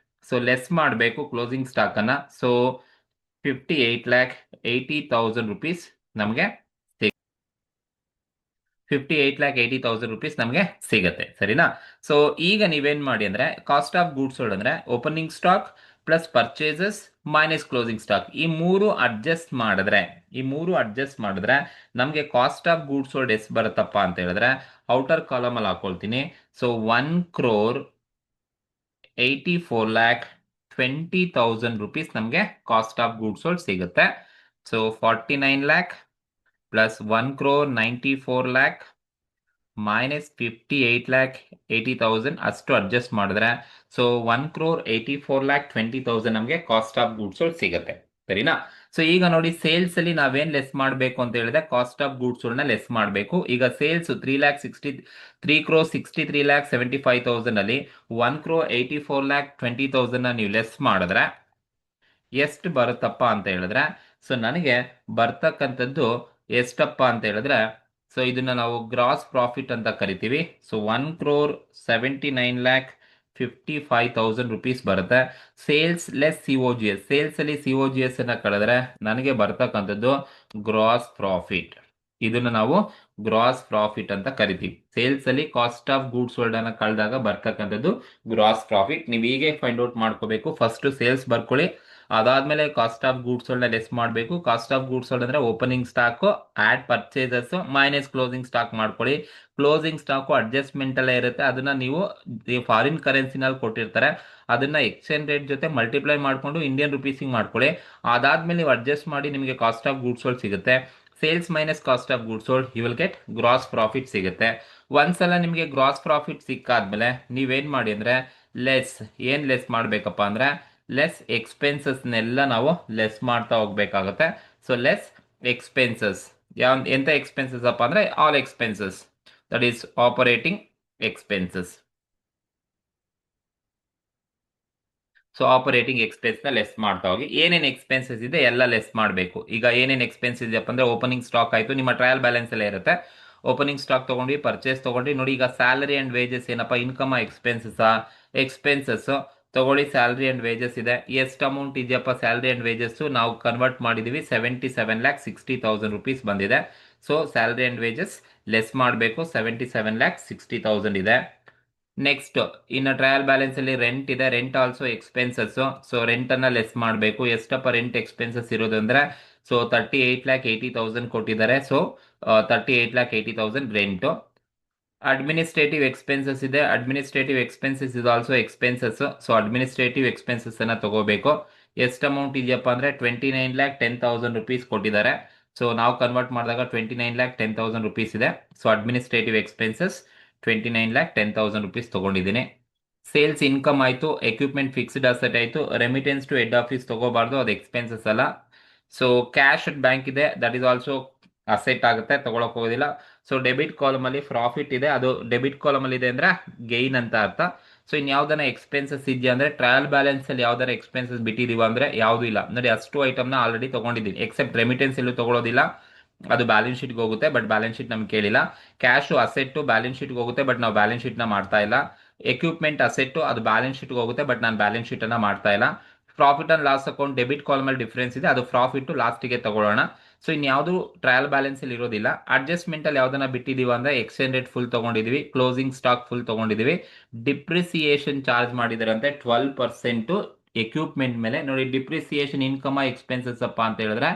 ಸೊ ಲೆಸ್ ಮಾಡಬೇಕು ಕ್ಲೋಸಿಂಗ್ ಸ್ಟಾಕ್ ಅನ್ನ. ಸೊ 58,80,000 ನಮಗೆ 58,80,000 ನಮಗೆ ಸಿಗುತ್ತೆ. ಸರಿನಾ? ಸೊ ಈಗ ನೀವೇನ್ ಮಾಡಿ ಅಂದ್ರೆ ಕಾಸ್ಟ್ ಆಫ್ ಗೂಡ್ಸ್ ಸೋಲ್ಡ್ ಅಂದ್ರೆ opening stock plus purchases minus closing stock ಈ ಮೂರು ಅಡ್ಜಸ್ಟ್ ಮಾಡಿದ್ರೆ ನಮಗೆ ಕಾಸ್ಟ್ ಆಫ್ ಗೂಡ್ಸ್ ಸೋಲ್ಡ್ ಎಷ್ಟು ಬರುತ್ತಪ್ಪ ಅಂತ ಹೇಳಿದ್ರೆ ಔಟರ್ ಕಾಲಮ್ ಅಲ್ಲಿ ಹಾಕೊಳ್ತೀನಿ. ಸೊ 1,84,20,000 ನಮಗೆ ಕಾಸ್ಟ್ ಆಫ್ ಗೂಡ್ಸ್ ಸೋಲ್ಡ್ ಸಿಗುತ್ತೆ. So 49 lac plus 1,94 lac minus 58,80,000 ಅಷ್ಟು ಅಡ್ಜಸ್ಟ್ ಮಾಡಿದ್ರೆ ಸೊ 1,84,20,000 ನಮಗೆ ಕಾಸ್ಟ್ ಆಫ್ ಗೂಡ್ಸ್ ಸೋಲ್ಡ್ ಸಿಗುತ್ತೆ. ಸರಿನಾ? ಸೊ ಈಗ ನೋಡಿ ಸೇಲ್ಸ್ ಅಲ್ಲಿ ನಾವೇನ್ ಲೆಸ್ ಮಾಡಬೇಕು ಅಂತ ಹೇಳಿದ್ರೆ ಕಾಸ್ಟ್ ಆಫ್ ಗೂಡ್ಸ್ ಸೋಲ್ಡ್ ನ ಲೆಸ್ ಮಾಡಬೇಕು. ಈಗ ಸೇಲ್ಸ್ 3,63,75,000 ಅಲ್ಲಿ 1,84,20,000 ನೀವು ಲೆಸ್ ಮಾಡಿದ್ರೆ ಎಷ್ಟು ಬರುತ್ತಪ್ಪ ಅಂತ ಹೇಳಿದ್ರೆ ಸೊ ನನಗೆ ಬರ್ತಕ್ಕಂಥದ್ದು ಎಷ್ಟಪ್ಪ ಅಂತ ಹೇಳಿದ್ರೆ ಸೊ ಇದನ್ನ ನಾವು ಗ್ರಾಸ್ ಪ್ರಾಫಿಟ್ ಅಂತ ಕರಿತೀವಿ. ಸೊ 1,79,55,000 ಬರುತ್ತೆ. ಸೇಲ್ಸ್ ಲೆಸ್ COGS, ಸೇಲ್ಸ್ ಅಲ್ಲಿ COGS ಅನ್ನ ಕಳೆದ್ರೆ ನನಗೆ ಬರ್ತಕ್ಕಂಥದ್ದು ಗ್ರಾಸ್ ಪ್ರಾಫಿಟ್. ಇದನ್ನು ನಾವು ಗ್ರಾಸ್ ಪ್ರಾಫಿಟ್ ಅಂತ ಕರಿತೀವಿ. ಸೇಲ್ಸ್ ಅಲ್ಲಿ ಕಾಸ್ಟ್ ಆಫ್ ಗೂಡ್ಸ್ ಸೋಲ್ಡ್ ಅನ್ನ ಕಳೆದಾಗ ಬರ್ತಕ್ಕಂಥದ್ದು ಗ್ರಾಸ್ ಪ್ರಾಫಿಟ್. ನೀವು ಹೀಗೆ ಫೈಂಡ್ ಔಟ್ ಮಾಡ್ಕೋಬೇಕು. ಫಸ್ಟ್ ಸೇಲ್ಸ್ ಬರ್ಕೊಳ್ಳಿ, ಅದಾದ್ಮೇಲೆ cost of goods sold less ಮಾಡಬೇಕು. ಕಾಸ್ಟ್ ಆಫ್ ಗೂಡ್ಸ್ ಸೋಲ್ಡ್ ಅಂದ್ರೆ opening stock add purchases minus closing stock ಮಾಡ್ಕೊಳ್ಳಿ. ಕ್ಲೋಸಿಂಗ್ ಸ್ಟಾಕ್ ಅಡ್ಜಸ್ಟ್ಮೆಂಟ್ ಎಲ್ಲ ಇರುತ್ತೆ, ಅದನ್ನ ನೀವು ಫಾರಿನ್ ಕರೆನ್ಸಿನಲ್ಲಿ ಕೊಟ್ಟಿರ್ತಾರೆ, ಅದನ್ನ ಎಕ್ಸ್ಚೇಂಜ್ ರೇಟ್ ಜೊತೆ ಮಲ್ಟಿಪ್ಲೈ ಮಾಡ್ಕೊಂಡು ಇಂಡಿಯನ್ ರುಪೀಸಿಗೆ ಮಾಡ್ಕೊಳ್ಳಿ. ಅದಾದ್ಮೇಲೆ ನೀವು ಅಡ್ಜಸ್ಟ್ ಮಾಡಿ ನಿಮಗೆ ಕಾಸ್ಟ್ ಆಫ್ ಗೂಡ್ಸ್ ಸೋಲ್ಡ್ ಸಿಗುತ್ತೆ. Sales minus cost of goods sold you will get gross profit ಸಿಗುತ್ತೆ. ಒಂದ್ಸಲ ನಿಮಗೆ ಗ್ರಾಸ್ ಪ್ರಾಫಿಟ್ ಸಿಕ್ಕಾದ್ಮೇಲೆ ನೀವೇನ್ ಮಾಡಿ ಅಂದ್ರೆ ಏನ್ ಲೆಸ್ ಮಾಡ್ಬೇಕಪ್ಪ ಅಂದ್ರೆ ಲೆಸ್ ಎಕ್ಸ್ಪೆನ್ಸಸ್ನೆಲ್ಲ ನಾವು ಲೆಸ್ ಮಾಡ್ತಾ ಹೋಗ್ಬೇಕಾಗುತ್ತೆ. ಸೊ ಲೆಸ್ ಎಕ್ಸ್ಪೆನ್ಸಸ್ ಎಂತ ಎಕ್ಸ್ಪೆನ್ಸಸ್ ಅಪ್ಪ ಅಂದ್ರೆ all expenses, that is operating expenses. So operating expense ನ ಲೆಸ್ ಮಾಡ್ತಾ ಹೋಗಿ. ಏನೇನು ಎಕ್ಸ್ಪೆನ್ಸಸ್ ಇದೆ ಎಲ್ಲ ಲೆಸ್ ಮಾಡಬೇಕು. ಈಗ ಏನೇನು ಎಕ್ಸ್ಪೆನ್ಸ್ ಇದೆಯಪ್ಪ ಅಂದ್ರೆ ಓಪನಿಂಗ್ ಸ್ಟಾಕ್ ಆಯ್ತು, ನಿಮ್ಮ ಟ್ರಯಲ್ ಬ್ಯಾಲೆನ್ಸ್ ಎಲ್ಲ ಇರುತ್ತೆ. ಓಪನಿಂಗ್ ಸ್ಟಾಕ್ ತಗೊಂಡ್ವಿ, ಪರ್ಚೇಸ್ ತಗೊಂಡ್ವಿ. ನೋಡಿ ಈಗ ಸ್ಯಾಲರಿ ಅಂಡ್ ವೇಜಸ್ ಏನಪ್ಪ ಇನ್ಕಮ್ ಎಕ್ಸ್ಪೆನ್ಸಸ್ ತಗೊಳ್ಳಿ. ಸ್ಯಾಲರಿ ಅಂಡ್ ವೇಜಸ್ ಇದೆ. ಎಷ್ಟು ಅಮೌಂಟ್ ಇದೆಯಪ್ಪ ಸ್ಯಾಲರಿ ಅಂಡ್ ವೇಜಸ್ ನಾವು ಕನ್ವರ್ಟ್ ಮಾಡಿದೀವಿ. 77,60,000 ಬಂದಿದೆ. So salary and wages less ಮಾಡಬೇಕು. 77,60,000 ಇದೆ. ನೆಕ್ಸ್ಟ್ ಇನ್ನು ಟ್ರಯಲ್ ಬ್ಯಾಲೆನ್ಸ್ ಅಲ್ಲಿ ರೆಂಟ್ ಇದೆ. Rent also expenses. So rent ಅನ್ನ ಲೆಸ್ ಮಾಡಬೇಕು. ಎಷ್ಟಪ್ಪ ರೆಂಟ್ ಎಕ್ಸ್ಪೆನ್ಸಸ್ ಇರೋದು ಅಂದ್ರೆ ಸೊ 38,80,000 ಕೊಟ್ಟಿದ್ದಾರೆ. So 38,80,000 rent. ಅಡ್ಮಿನಿಸ್ಟ್ರೇಟಿವ್ ಎಕ್ಸ್ಪೆನ್ಸಸ್ ಇದೆ. ಅಡ್ಮಿನಿಸ್ಟ್ರೇಟಿವ್ ಎಕ್ಸ್ಪೆನ್ಸಸ್ ಇದು also expenses. So administrative expenses ಅನ್ನ ತಗೋಬೇಕು. ಎಷ್ಟು ಅಮೌಂಟ್ ಇದೆಯಪ್ಪ ಅಂದ್ರೆ 29,10,000 ಕೊಟ್ಟಿದ್ದಾರೆ. ಸೊ ನಾವು ಕನ್ವರ್ಟ್ ಮಾಡಿದಾಗ 29,10,000 ಇದೆ. ಸೊ ಅಡ್ಮಿನಿಸ್ಟ್ರೇಟಿವ್ ಎಕ್ಸ್ಪೆನ್ಸಸ್ 29,10,000 ತಗೊಂಡಿದ್ದೀನಿ. ಸೇಲ್ಸ್ ಇನ್ಕಮ್ ಆಯ್ತು, ಎಕ್ವಿಪ್ಮೆಂಟ್ ಫಿಕ್ಸ್ಡ್ ಅಸೆಟ್ ಆಯ್ತು, ರೆಮಿಟೆನ್ಸ್ ಟು ಹೆಡ್ ಆಫೀಸ್ ತಗೋಬಾರ್ದು, ಅದು ಎಕ್ಸ್ಪೆನ್ಸಸ್ ಅಲ್ಲ. ಸೊ ಕ್ಯಾಶ್ ಅಟ್ ಬ್ಯಾಂಕ್ ಇದೆ, ದಟ್ ಈಸ್ ಆಲ್ಸೋ ಅಸೆಟ್ ಆಗುತ್ತೆ, ತಗೊಳಕ್ ಹೋಗೋದಿಲ್ಲ. ಸೊ ಡೆಬಿಟ್ ಕಾಲಮ್ ಅಲ್ಲಿ ಪ್ರಾಫಿಟ್ ಇದೆ, ಅದು ಡೆಬಿಟ್ ಕಾಲಮ್ ಅಲ್ಲಿ ಇದೆ ಅಂದ್ರೆ ಗೈನ್ ಅಂತ ಅರ್ಥ. ಸೊ ಇನ್ ಯಾವ್ದನ ಎಕ್ಸ್ಪೆನ್ಸಸ್ ಇದೆಯಾ ಅಂದ್ರೆ ಟ್ರಯಲ್ ಬ್ಯಾಲೆನ್ಸ್ ಅಲ್ಲಿ ಯಾವ್ದಾರ ಎಕ್ಸ್ಪೆನ್ಸಸ್ ಬಿಟ್ಟಿದೀವ ಅಂದ್ರೆ ಯಾವ್ದು ಇಲ್ಲ ನೋಡಿ. ಅಷ್ಟು ಐಟಮ್ ನ ಆಲ್ರೆಡಿ ತಗೊಂಡಿದ್ದೀನಿ, ಎಕ್ಸೆಪ್ಟ್ ರೆಮಿಟೆನ್ಸ್ ಎಲ್ಲೂ ತಗೊಳ್ಳೋದಿಲ್ಲ, ಅದು ಬ್ಯಾಲೆನ್ಸ್ ಶೀಟ್ಗೆ ಹೋಗುತ್ತೆ, ಬಟ್ ಬ್ಯಾಲೆನ್ಸ್ ಶೀಟ್ ನಮ್ಗೆ ಕೇಳಿಲ್ಲ. ಕ್ಯಾಶ್ ಅಸೆಟ್ ಬ್ಯಾಲೆನ್ಸ್ ಶೀಟ್ಗೆ ಹೋಗುತ್ತೆ, ಬಟ್ ನಾವು ಬ್ಯಾಲೆನ್ಸ್ ಶೀಟ್ ನ ಮಾಡ್ತಾ ಇಲ್ಲ. ಎಕ್ವಿಪ್ಮೆಂಟ್ ಅಸೆಟ್ ಅದು ಬ್ಯಾಲೆನ್ಸ್ ಶೀಟ್ಗೆ ಹೋಗುತ್ತೆ, ಬಟ್ ನಾನು ಬ್ಯಾಲೆನ್ಸ್ ಶೀಟ್ ಅನ್ನ ಮಾಡ್ತಾ ಇಲ್ಲ. Profit and loss account debit column ಅಲ್ಲಿ ಡಿಫ್ರೆನ್ಸ್ ಇದೆ, ಅದು ಪ್ರಾಫಿಟ್ ಲಾಸ್ಟಿಗೆ ತಗೊಳ್ಳೋಣ. ಸೊ ಇನ್ ಯಾವುದು ಟ್ರಯಲ್ ಬ್ಯಾಲೆನ್ಸ್ ಅಲ್ಲಿ ಇರೋದಿಲ್ಲ. ಅಡ್ಜಸ್ಟ್ಮೆಂಟ್ ಅಲ್ಲಿ ಯಾವ್ದನ್ನ ಬಿಟ್ಟಿದೀವಿ ಅಂದ್ರೆ ಎಕ್ಸ್ಚೇಂಜ್ ರೇಟ್ ಫುಲ್ ತಗೊಂಡಿದೀವಿ, ಕ್ಲೋಸಿಂಗ್ ಸ್ಟಾಕ್ ಫುಲ್ ತಗೊಂಡಿದೀವಿ. ಡಿಪ್ರಿಸಿಯೇಷನ್ ಚಾರ್ಜ್ ಮಾಡಿದಾರಂತೆ 12% ಎಕ್ವಿಪ್ಮೆಂಟ್ ಮೇಲೆ. ನೋಡಿ ಡಿಪ್ರಿಸಿಯೇಷನ್ ಇನ್ಕಮ್ ಎಕ್ಸ್ಪೆನ್ಸಸ್ ಅಪ್ಪ ಅಂತ ಹೇಳಿದ್ರೆ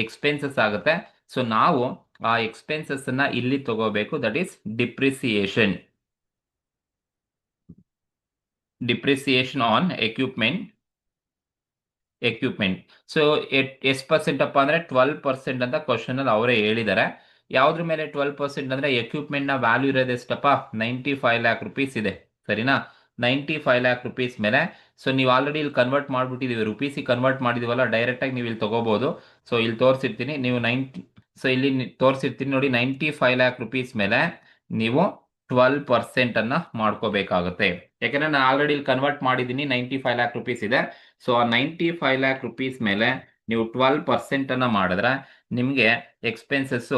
ಎಕ್ಸ್ಪೆನ್ಸಸ್ ಆಗುತ್ತೆ. ಸೊ ನಾವು ಆ ಎಕ್ಸ್ಪೆನ್ಸಸ್ ಅನ್ನ ಇಲ್ಲಿ ತಗೋಬೇಕು, that is depreciation. Depreciation on equipment. So ಎಷ್ಟು ಪರ್ಸೆಂಟ್ ಅಪ್ಪ ಅಂದ್ರೆ 12% ಅಂತ ಕ್ವಶನ್ ಅಲ್ಲಿ ಅವರೇ ಹೇಳಿದ್ದಾರೆ. ಯಾವ್ದ್ರ ಮೇಲೆ 12% ಅಂದ್ರೆ ಎಕ್ವಿಪ್ಮೆಂಟ್ ನ ವ್ಯಾಲ್ಯೂ ಇರೋದು ಎಷ್ಟಪ್ಪ, 95 lakh rupees ಇದೆ, ಸರಿನಾ? 95 lakh rupees ಮೇಲೆ. ಸೊ ನೀವು ಆಲ್ರೆಡಿ ಇಲ್ಲಿ ಕನ್ವರ್ಟ್ ಮಾಡ್ಬಿಟ್ಟಿದೀವಿ, ರುಪೀಸಿಗೆ ಕನ್ವರ್ಟ್ ಮಾಡಿದೀವಲ್ಲ, ಡೈರೆಕ್ಟ್ ಆಗಿ ನೀವು ಇಲ್ಲಿ ತಗೋಬಹುದು. ಸೊ ಇಲ್ಲಿ ತೋರಿಸಿರ್ತೀನಿ, ನೀವು ಇಲ್ಲಿ ತೋರಿಸಿರ್ತೀನಿ ನೋಡಿ, 95 lakh rupees ಮೇಲೆ ನೀವು 12% ಅನ್ನ ಮಾಡ್ಕೋಬೇಕಾಗುತ್ತೆ. ಯಾಕಂದ್ರೆ ನಾನು ಆಲ್ರೆಡಿ ಇಲ್ಲಿ ಕನ್ವರ್ಟ್ ಮಾಡಿದ್ದೀನಿ, 95 lakh rupees ಇದೆ. ಸೊ ಆ 95 lakh rupees ಮೇಲೆ ನೀವು 12% ಅನ್ನ ಮಾಡಿದ್ರೆ ನಿಮಗೆ ಎಕ್ಸ್ಪೆನ್ಸಸ್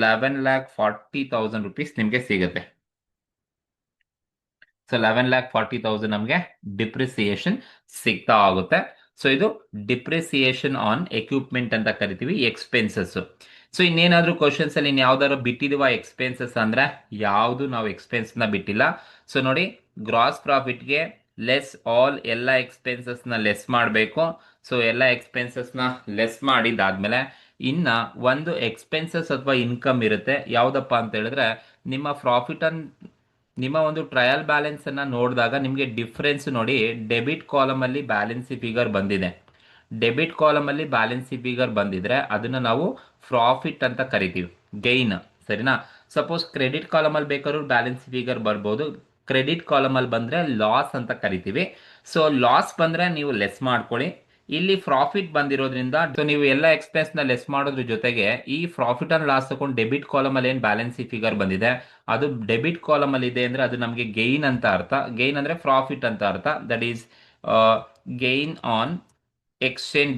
11,40,000 rupees ನಿಮಗೆ ಸಿಗುತ್ತೆ. ಸೊ 11,40,000 ನಮಗೆ ಡಿಪ್ರಿಸಿಯೇಷನ್ ಸಿಗ್ತಾ ಆಗುತ್ತೆ. ಸೊ ಇದು ಡಿಪ್ರಿಸಿಯೇಷನ್ ಆನ್ ಎಕ್ವಿಪ್ಮೆಂಟ್ ಅಂತ ಕರಿತೀವಿ, ಎಕ್ಸ್ಪೆನ್ಸಸ್. ಸೊ ಇನ್ನೇನಾದ್ರೂ ಕ್ವಶನ್ಸ್ ಅಲ್ಲಿ ಯಾವ್ದಾದ್ರು ಬಿಟ್ಟಿದೀವ ಎಕ್ಸ್ಪೆನ್ಸಸ್ ಅಂದ್ರೆ, ಯಾವುದು ನಾವು ಎಕ್ಸ್ಪೆನ್ಸ್ ನ ಬಿಟ್ಟಿಲ್ಲ. ಸೊ ನೋಡಿ, ಗ್ರಾಸ್ ಪ್ರಾಫಿಟ್ಗೆ ಲೆಸ್ ಆಲ್ ಎಲ್ಲ ಎಕ್ಸ್ಪೆನ್ಸಸ್ ನ ಲೆಸ್ ಮಾಡಬೇಕು. ಸೊ ಎಲ್ಲ ಎಕ್ಸ್ಪೆನ್ಸಸ್ ನ ಲೆಸ್ ಮಾಡಿದಾದ್ಮೇಲೆ ಇನ್ನ ಒಂದು ಎಕ್ಸ್ಪೆನ್ಸಸ್ ಅಥವಾ ಇನ್ಕಮ್ ಇರುತ್ತೆ, ಯಾವ್ದಪ್ಪ ಅಂತ ಹೇಳಿದ್ರೆ ನಿಮ್ಮ ಪ್ರಾಫಿಟ್ ನಿಮ್ಮ ಒಂದು ಟ್ರಯಲ್ ಬ್ಯಾಲೆನ್ಸ್ ಅನ್ನ ನೋಡಿದಾಗ ನಿಮಗೆ ಡಿಫ್ರೆನ್ಸ್ ನೋಡಿ, ಡೆಬಿಟ್ ಕಾಲಮ್ ಅಲ್ಲಿ ಬ್ಯಾಲೆನ್ಸ್ ಫಿಗರ್ ಬಂದಿದೆ. ಡೆಬಿಟ್ ಕಾಲಮ್ ಅಲ್ಲಿ ಬ್ಯಾಲೆನ್ಸ್ ಫಿಗರ್ ಬಂದಿದ್ರೆ ಅದನ್ನ ನಾವು ಪ್ರಾಫಿಟ್ ಅಂತ ಕರಿತೀವಿ, ಗೈನ್, ಸರಿನಾ? ಸಪೋಸ್ ಕ್ರೆಡಿಟ್ ಕಾಲಮ್ ಅಲ್ಲಿ ಬೇಕಾದ್ರೂ ಬ್ಯಾಲೆನ್ಸ್ ಫಿಗರ್ ಬರ್ಬೋದು, ಕ್ರೆಡಿಟ್ ಕಾಲಮ್ ಅಲ್ಲಿ ಬಂದ್ರೆ ಲಾಸ್ ಅಂತ ಕರಿತೀವಿ. ಸೊ ಲಾಸ್ ಬಂದ್ರೆ ನೀವು ಲೆಸ್ ಮಾಡ್ಕೊಳ್ಳಿ. ಇಲ್ಲಿ ಪ್ರಾಫಿಟ್ ಬಂದಿರೋದ್ರಿಂದ ಸೊ ನೀವು ಎಲ್ಲ ಎಕ್ಸ್ಪೆನ್ಸ್ ನ ಲೆಸ್ ಮಾಡೋದ್ರ ಜೊತೆಗೆ ಈ ಪ್ರಾಫಿಟ್ ಅಂಡ್ ಲಾಸ್ ತಗೊಂಡು ಡೆಬಿಟ್ ಕಾಲಮ್ ಅಲ್ಲಿ ಏನ್ ಬ್ಯಾಲೆನ್ಸ್ ಫಿಗರ್ ಬಂದಿದೆ ಅದು ಡೆಬಿಟ್ ಕಾಲಮ್ ಅಲ್ಲಿ ಇದೆ ಅಂದ್ರೆ ಅದು ನಮಗೆ ಗೈನ್ ಅಂತ ಅರ್ಥ. ಗೈನ್ ಅಂದ್ರೆ ಪ್ರಾಫಿಟ್ ಅಂತ ಅರ್ಥ. That is gain on exchange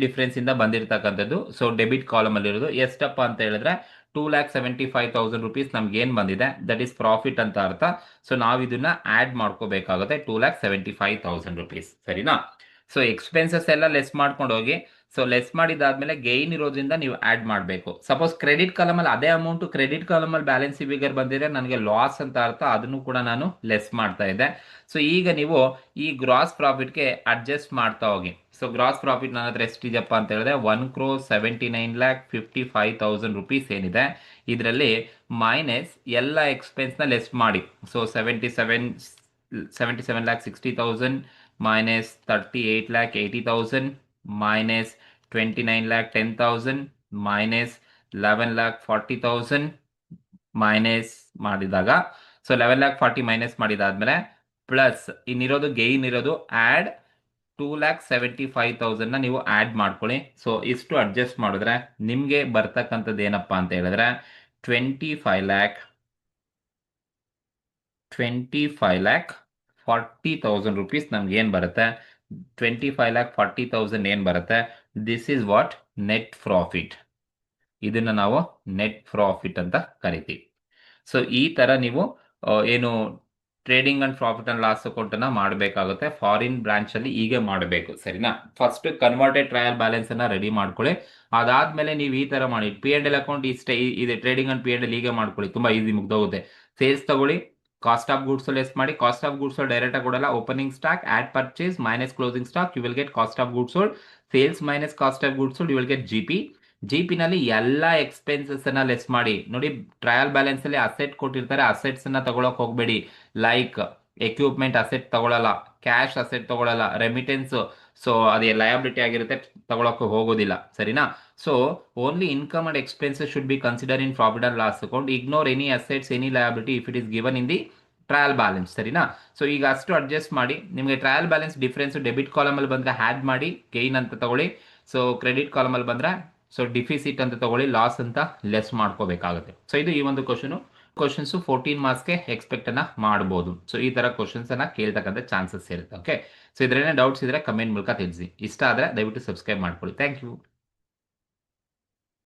difference ಇಂದ ಬಂದಿರತಕ್ಕಂಥದ್ದು. ಸೊ ಡೆಬಿಟ್ ಕಾಲಮ್ ಅಲ್ಲಿ ಇರೋದು ಎಷ್ಟಪ್ಪ ಅಂತ ಹೇಳಿದ್ರೆ 2,75,000 rupees ನಮ್ಗೆ ಏನ್ ಬಂದಿದೆ, ದಟ್ ಈಸ್ ಪ್ರಾಫಿಟ್ ಅಂತ ಅರ್ಥ. ಸೊ ನಾವು ಇದನ್ನ ಆಡ್ ಮಾಡ್ಕೋಬೇಕಾಗುತ್ತೆ, 2,75,000 rupees, ಸರಿನಾ? ಸೊ ಎಕ್ಸ್ಪೆನ್ಸಸ್ ಎಲ್ಲ ಲೆಸ್ ಮಾಡ್ಕೊಂಡು ಹೋಗಿ. ಸೊ ಲೆಸ್ ಮಾಡಿದಾದ್ಮೇಲೆ ಗೈನ್ ಇರೋದ್ರಿಂದ ನೀವು ಆಡ್ ಮಾಡಬೇಕು. ಸಪೋಸ್ ಕ್ರೆಡಿಟ್ ಕಾಲಮ್ ಅಲ್ಲಿ ಅದೇ ಅಮೌಂಟ್ ಕ್ರೆಡಿಟ್ ಕಾಲಮ್ ಅಲ್ಲಿ ಬ್ಯಾಲೆನ್ಸ್ ಫಿಗರ್ ಬಂದಿದ್ರೆ ನನಗೆ ಲಾಸ್ ಅಂತ ಅರ್ಥ, ಅದನ್ನು ಕೂಡ ನಾನು ಲೆಸ್ ಮಾಡ್ತಾ ಇದ್ದೆ. ಸೊ ಈಗ ನೀವು ಈ ಗ್ರಾಸ್ ಪ್ರಾಫಿಟ್ಗೆ ಅಡ್ಜಸ್ಟ್ ಮಾಡ್ತಾ ಹೋಗಿ. ಸೊ ಗ್ರಾಸ್ ಪ್ರಾಫಿಟ್ ನನ್ನ ಹತ್ರ ಎಷ್ಟಿದೆಯಪ್ಪ ಅಂತ ಹೇಳಿದ್ರೆ 1,79,55,000 rupees ಏನಿದೆ, ಇದರಲ್ಲಿ ಮೈನಸ್ ಎಲ್ಲ ಎಕ್ಸ್ಪೆನ್ಸ್ ನ ಲೆಸ್ ಮಾಡಿ. So 77,60,000 minus 38,80,000 minus 29,10,000 minus 11,40,000 minus ಮಾಡಿದಾಗ, ಸೊ 11,40,000 ಮೈನಸ್ ಮಾಡಿದಾದ್ಮೇಲೆ ಪ್ಲಸ್ ಇನ್ನಿರೋದು ಗೈನ್ ಇರೋದು ಆಡ್ 2,75,000 ನ ನೀವು ಆಡ್ ಮಾಡ್ಕೊಳ್ಳಿ. ಸೊ ಇಷ್ಟು ಅಡ್ಜಸ್ಟ್ ಮಾಡಿದ್ರೆ ನಿಮ್ಗೆ ಬರ್ತಕ್ಕಂಥದ್ದು ಏನಪ್ಪಾ ಅಂತ ಹೇಳಿದ್ರೆ 25,40,000 rupees ನಮ್ಗೆ ಏನ್ ಬರುತ್ತೆ, 25,40,000 ಏನ್ ಬರುತ್ತೆ, this is what net profit. ಇದನ್ನ ನಾವು ನೆಟ್ ಪ್ರಾಫಿಟ್ ಅಂತ ಕರಿತೀವಿ. ಸೊ ಈ ತರ ನೀವು ಏನು trading and profit and loss account ಅನ್ನ ಮಾಡಬೇಕಾಗುತ್ತೆ. ಫಾರಿನ್ ಬ್ರಾಂಚ್ ಅಲ್ಲಿ ಹೀಗೆ ಮಾಡಬೇಕು, ಸರಿನಾ? ಫಸ್ಟ್ ಕನ್ವರ್ಟೆಡ್ ಟ್ರಯಲ್ ಬ್ಯಾಲೆನ್ಸ್ ಅನ್ನ ರೆಡಿ ಮಾಡ್ಕೊಳ್ಳಿ. ಅದಾದ್ಮೇಲೆ ನೀವು ಈ ತರ ಮಾಡಿ P&L ಅಕೌಂಟ್ ಇದೆ, ಟ್ರೇಡಿಂಗ್ ಅಂಡ್ P&L ಹೀಗೆ ಮಾಡ್ಕೊಳ್ಳಿ, ತುಂಬಾ ಈಸಿ, ಮುಗ್ದೋಗುತ್ತೆ. ಸೇಲ್ಸ್ ತಗೊಳ್ಳಿ, ಕಾಸ್ಟ್ ಆಫ್ ಗೂಡ್ಸ್ ಲೆಸ್ ಮಾಡಿ. ಕಾಸ್ಟ್ ಆಫ್ ಗೂಡ್ಸ್ ಡೈರೆಕ್ಟ್ ಆಗಿ ಕೊಡಲ್ಲ, opening stock add purchase minus closing stock, you will get cost of goods sold. Sales minus cost of goods sold, you will get GP ನಲ್ಲಿ ಎಲ್ಲ expenses ಅನ್ನ less ಮಾಡಿ. ನೋಡಿ, trial balance ಅಲ್ಲಿ asset ಕೊಟ್ಟಿರ್ತಾರೆ, assets ಅನ್ನ ತಗೊಳಕ್ ಹೋಗ್ಬೇಡಿ. ಲೈಕ್ ಎಕ್ವಿಪ್ಮೆಂಟ್ ಅಸೆಟ್ ತಗೊಳಲ್ಲ, ಕ್ಯಾಶ್ ಅಸೆಟ್ ತಗೊಳಲ್ಲ, ರೆಮಿಟೆನ್ಸ್ ಸೊ ಅದೇ ಲಯಬಿಲಿಟಿ ಆಗಿರುತ್ತೆ, ತಗೊಳಕ್ಕೆ ಹೋಗೋದಿಲ್ಲ, ಸರಿನಾ? So only income and expenses should be consider in profit and loss account. Ignore any assets any liability if it is given in the trial balance, ಸರಿನಾ? So ಈಗ ಅಷ್ಟು adjust ಮಾಡಿ. ನಿಮಗೆ trial balance difference debit column ಅಲ್ಲಿ ಬಂದ್ರೆ add ಮಾಡಿ, gain ಅಂತ ತಗೊಳ್ಳಿ. ಸೊ ಕ್ರೆಡಿಟ್ ಕಾಲಮ್ ಅಲ್ಲಿ ಬಂದ್ರೆ ಸೊ ಡಿಫಿಸಿಟ್ ಅಂತ ತಗೊಳ್ಳಿ, ಲಾಸ್ ಅಂತ ಲೆಸ್ ಮಾಡ್ಕೋಬೇಕಾಗುತ್ತೆ. ಸೊ ಇದು ಈ ಒಂದು ಕ್ವಶನ್ಸ್ 14 ಮಾರ್ಕ್ಸ್ಗೆ ಎಕ್ಸ್ಪೆಕ್ಟ್ ಅನ್ನ ಮಾಡಬಹುದು. ಸೊ ಈ ತರ ಕ್ವಶನ್ಸ್ ಅನ್ನ ಕೇಳ್ತಕ್ಕಂಥ ಚಾನ್ಸಸ್ ಇರುತ್ತೆ. ಓಕೆ, ಸೊ ಇದ್ರೇನೇ ಡೌಟ್ಸ್ ಇದ್ರೆ ಕಮೆಂಟ್ ಮೂಲಕ ತಿಳಿಸಿ. ಇಷ್ಟ ಆದ್ರೆ ದಯವಿಟ್ಟು ಸಬ್ಸ್ಕ್ರೈಬ್ ಮಾಡ್ಕೊಳ್ಳಿ. Thank you.